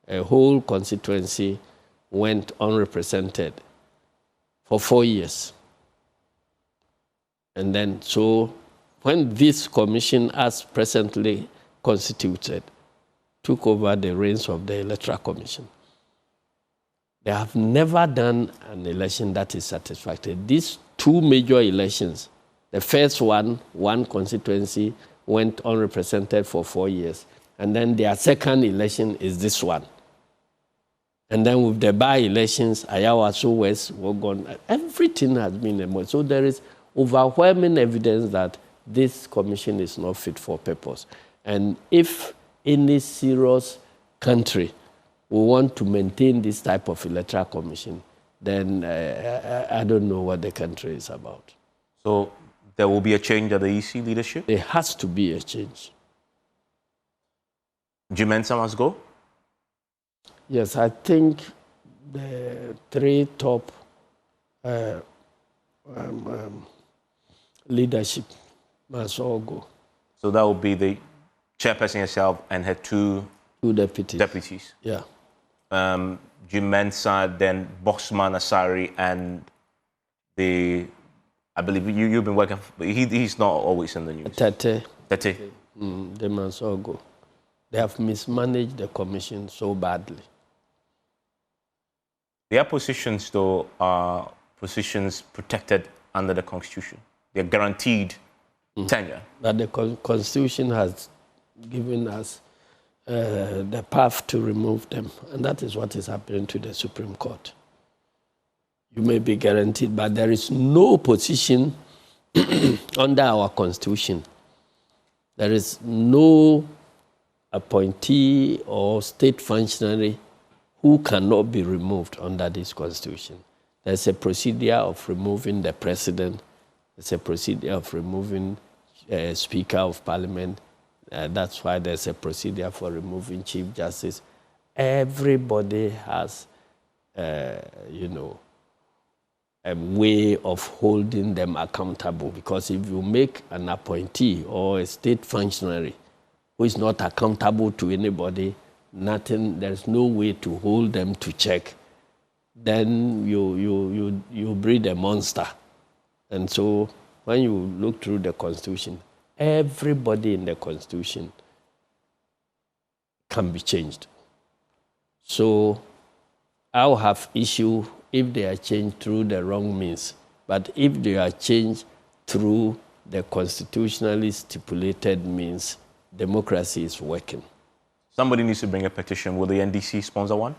A whole constituency went unrepresented for 4 years. And then, so when this commission, as presently constituted, took over the reins of the Electoral Commission, they have never done an election that is satisfactory. These 2 major elections, the first one constituency went unrepresented for 4 years. And then their second election is this one. And then with the by-elections, Ayawaso West, Wogon, everything has been removed. So there is overwhelming evidence that this commission is not fit for purpose. And if any serious country will want to maintain this type of electoral commission, then I don't know what the country is about. So there will be a change at the EC leadership? There has to be a change. Jim Mensah must go? Yes, I think the 3 top leadership must all go. So that will be the chairperson herself and her 2 deputies. Yeah. Jim Mensah, then Bosman Asari, and I believe you've been working, he's not always in the news. Tete. Tete. They must all go. They have mismanaged the commission so badly. Their positions, though, are positions protected under the Constitution. They're guaranteed tenure. But the Constitution has given us the path to remove them. And that is what is happening to the Supreme Court. You may be guaranteed, but there is no position under our Constitution. There is no appointee or state functionary who cannot be removed under this Constitution. There's a procedure of removing the president. There's a procedure of removing Speaker of Parliament. That's why there's a procedure for removing Chief Justice. Everybody has, a way of holding them accountable. Because if you make an appointee or a state functionary who is not accountable to anybody, there's no way to hold them to check, then you breed a monster. And so when you look through the Constitution, everybody in the Constitution can be changed. So I'll have issue if they are changed through the wrong means. But if they are changed through the constitutionally stipulated means, democracy is working. Somebody needs to bring a petition. Will the NDC sponsor one?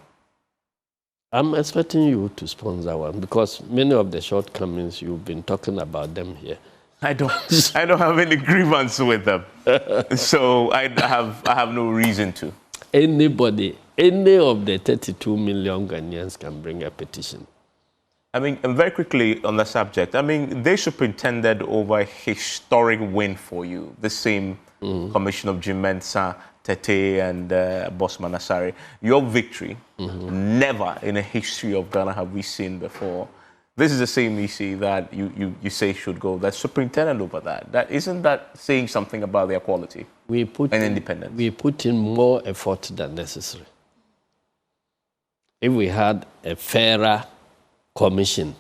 I'm expecting you to sponsor one because many of the shortcomings, you've been talking about them here. I don't have any grievance with them. So I have no reason to. Anybody, any of the 32 million Ghanaians can bring a petition. I mean, and very quickly on the subject, I mean, they superintended over a historic win for you, the same commission of Jim Mensah, Tete, and Bosman Asari. Your victory, never in the history of Ghana have we seen before This is the same EC that you say should go. That's superintendent over that. Isn't that saying something about their quality and independence? We put in more effort than necessary. If we had a fairer commission,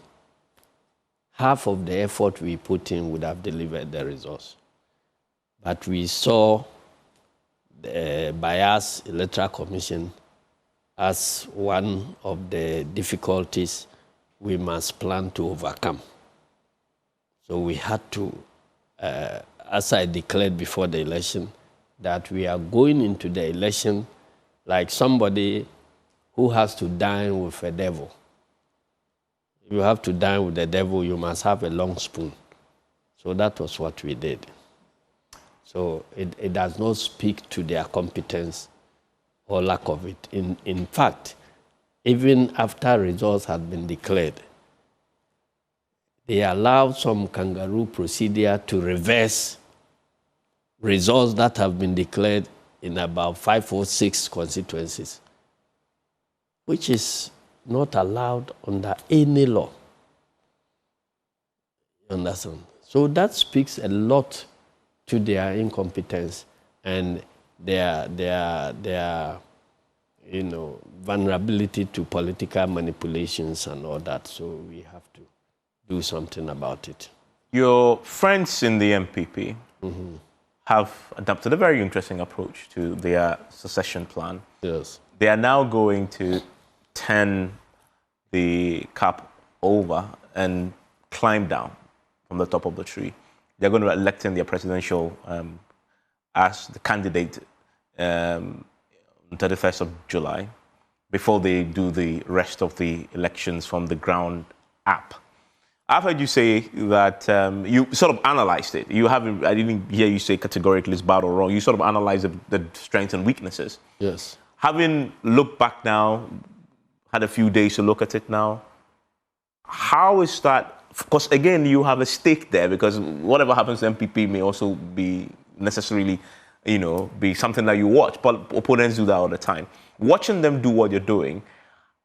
half of the effort we put in would have delivered the results. But we saw the bias electoral commission as one of the difficulties we must plan to overcome. So we had to, as I declared before the election, that we are going into the election like somebody who has to dine with a devil. If you have to dine with the devil, you must have a long spoon. So that was what we did. So it does not speak to their competence or lack of it. In fact, even after results had been declared, they allowed some kangaroo procedure to reverse results that have been declared in about 5 or 6 constituencies, which is not allowed under any law. You understand? So that speaks a lot to their incompetence and their vulnerability to political manipulations and all that. So we have to do something about it. Your friends in the MPP have adopted a very interesting approach to their succession plan. Yes. They are now going to turn the cap over and climb down from the top of the tree. They're going to elect in their presidential as the candidate on 31st of July before they do the rest of the elections from the ground up. I've heard you say that you sort of analyzed it. You haven't, I didn't hear you say categorically it's bad or wrong. You sort of analyzed the strengths and weaknesses. Yes. Having looked back now, had a few days to look at it now, how is that? Because again, you have a stake there because whatever happens to MPP may also be necessarily, be something that you watch. But opponents do that all the time. Watching them do what you're doing,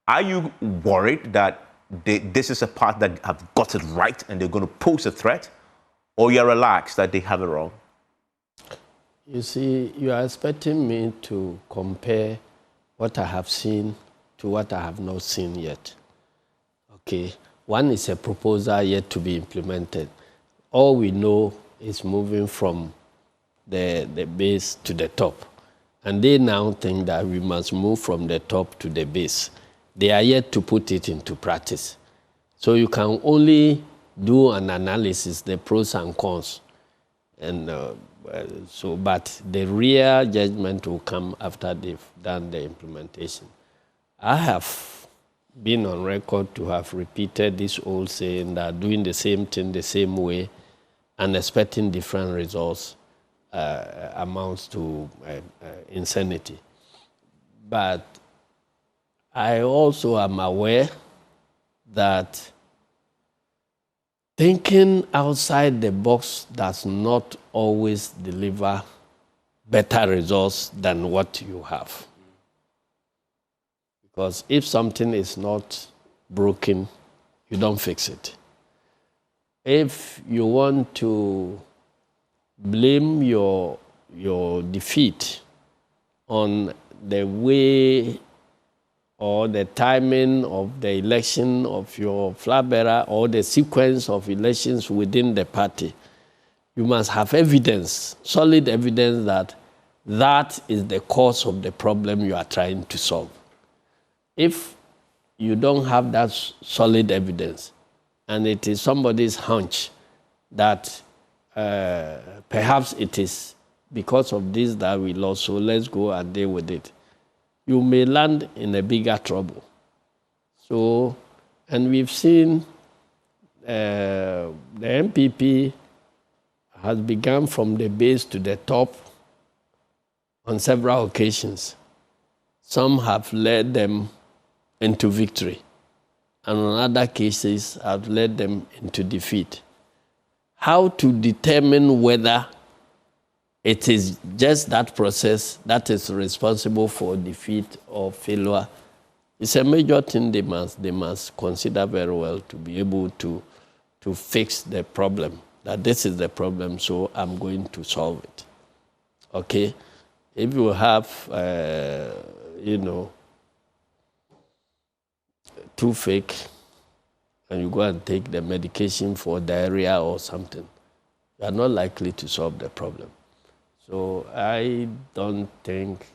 are you worried that this is a part that have got it right and they're going to pose a threat, or you're relaxed that they have it wrong? You see, you are expecting me to compare what I have seen to what I have not seen yet. Okay, one is a proposal yet to be implemented. All we know is moving from the base to the top. And they now think that we must move from the top to the base. They are yet to put it into practice. So you can only do an analysis, the pros and cons. And but the real judgment will come after they've done the implementation. I have been on record to have repeated this old saying that doing the same thing the same way and expecting different results amounts to insanity. But I also am aware that thinking outside the box does not always deliver better results than what you have. Because if something is not broken, you don't fix it. If you want to blame your defeat on the way or the timing of the election of your flag bearer or the sequence of elections within the party, you must have evidence, solid evidence that that is the cause of the problem you are trying to solve. If you don't have that solid evidence and it is somebody's hunch that perhaps it is because of this that we lost, so let's go and deal with it, you may land in a bigger trouble. So, and we've seen the MPP has begun from the base to the top on several occasions. Some have led them into victory, and in other cases have led them into defeat. How to determine whether it is just that process that is responsible for defeat or failure It's a major thing they must consider very well to be able to fix the problem. That this is the problem, so I'm going to solve it. Okay? If you have, toothache, and you go and take the medication for diarrhea or something, you are not likely to solve the problem. So I don't think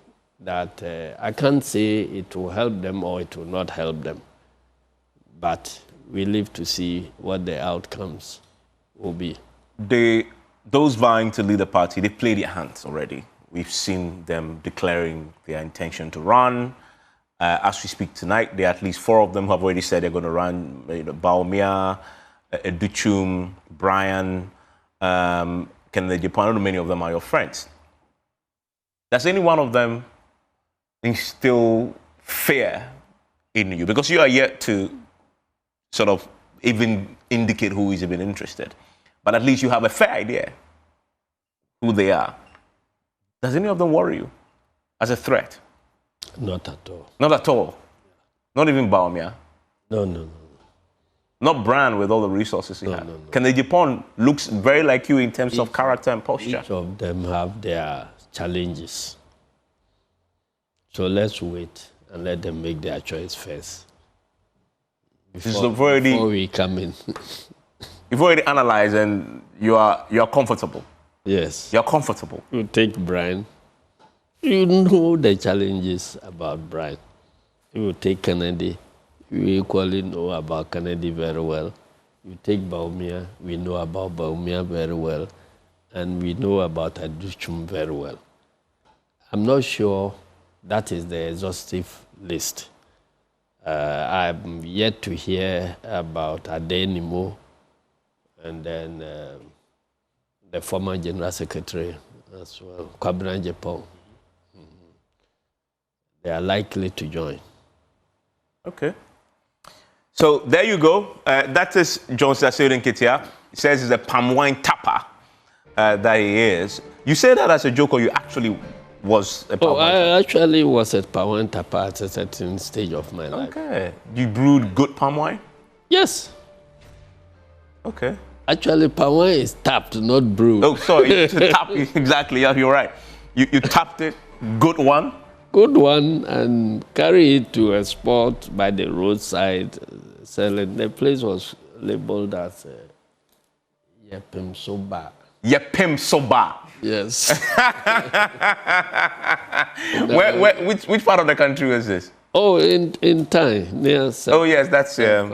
that, I can't say it will help them or it will not help them, but we live to see what the outcomes will be. Those vying to lead the party, they play their hands already. We've seen them declaring their intention to run. As we speak tonight, there are at least 4 of them who have already said they're going to run. Baumia, Educhum, Brian, Kennedy Japan. I don't know many of them are your friends. Does any one of them instill fear in you? Because you are yet to sort of even indicate who is even interested. But at least you have a fair idea who they are. Does any of them worry you as a threat? Not at all. Not at all? Not even Baumia? No. Not Brian with all the resources he has? No. Kennedy Japan looks very like you in terms of character and posture. Each of them have their challenges. So let's wait and let them make their choice first. Before we come in. You've already analyzed and you are comfortable. Yes. You're comfortable. You take Brian. You know the challenges about Brian. You take Kennedy. You equally know about Kennedy very well. You take Baumia. We know about Baumia very well. And we know about Educhum very well. I'm not sure that is the exhaustive list. I'm yet to hear about Adenimo and then the former General Secretary as well, Kwabena Japan. They are likely to join. Okay. So there you go. That is Johnson Asiedu Nketiah. He says he's a palm wine tapper that he is. You say that as a joke or you actually was a palm wine tapper? I actually was a palm wine tapper at a certain stage of my life. Okay. You brewed good palm wine? Yes. Okay. Actually, palm wine is tapped, not brewed. Oh, sorry. Tap, exactly. Yeah, you're right. You tapped it. Good one. Good one, and carry it to a spot by the roadside, selling. The place was labeled as Yepim Soba. Yepim Soba. Yes. Which part of the country was this? Oh, in Tai, near. Oh yes, that's in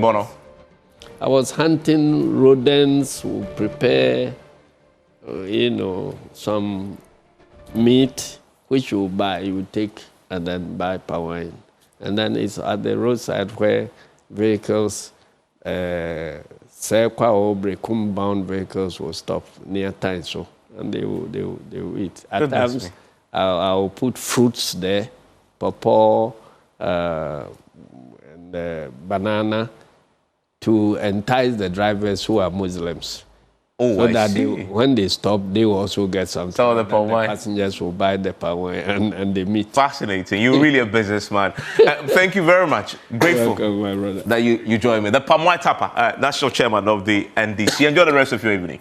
Bono. I was hunting rodents who prepare, some meat, which you buy, you take, and then buy palm wine. And then it's at the roadside where vehicles, Sekwa or Brekum-bound vehicles will stop near Tainso, and they will eat. At times, I'll put fruits there, pawpaw, and banana, to entice the drivers who are Muslims. Oh, so that when they stop, they will also get something. Some of the palm wine. Passengers will buy the palm wine and they meet. Fascinating. You're really a businessman. Thank you very much. Grateful welcome, my brother. that you join me. The palm wine tapper, national chairman of the NDC. Enjoy the rest of your evening.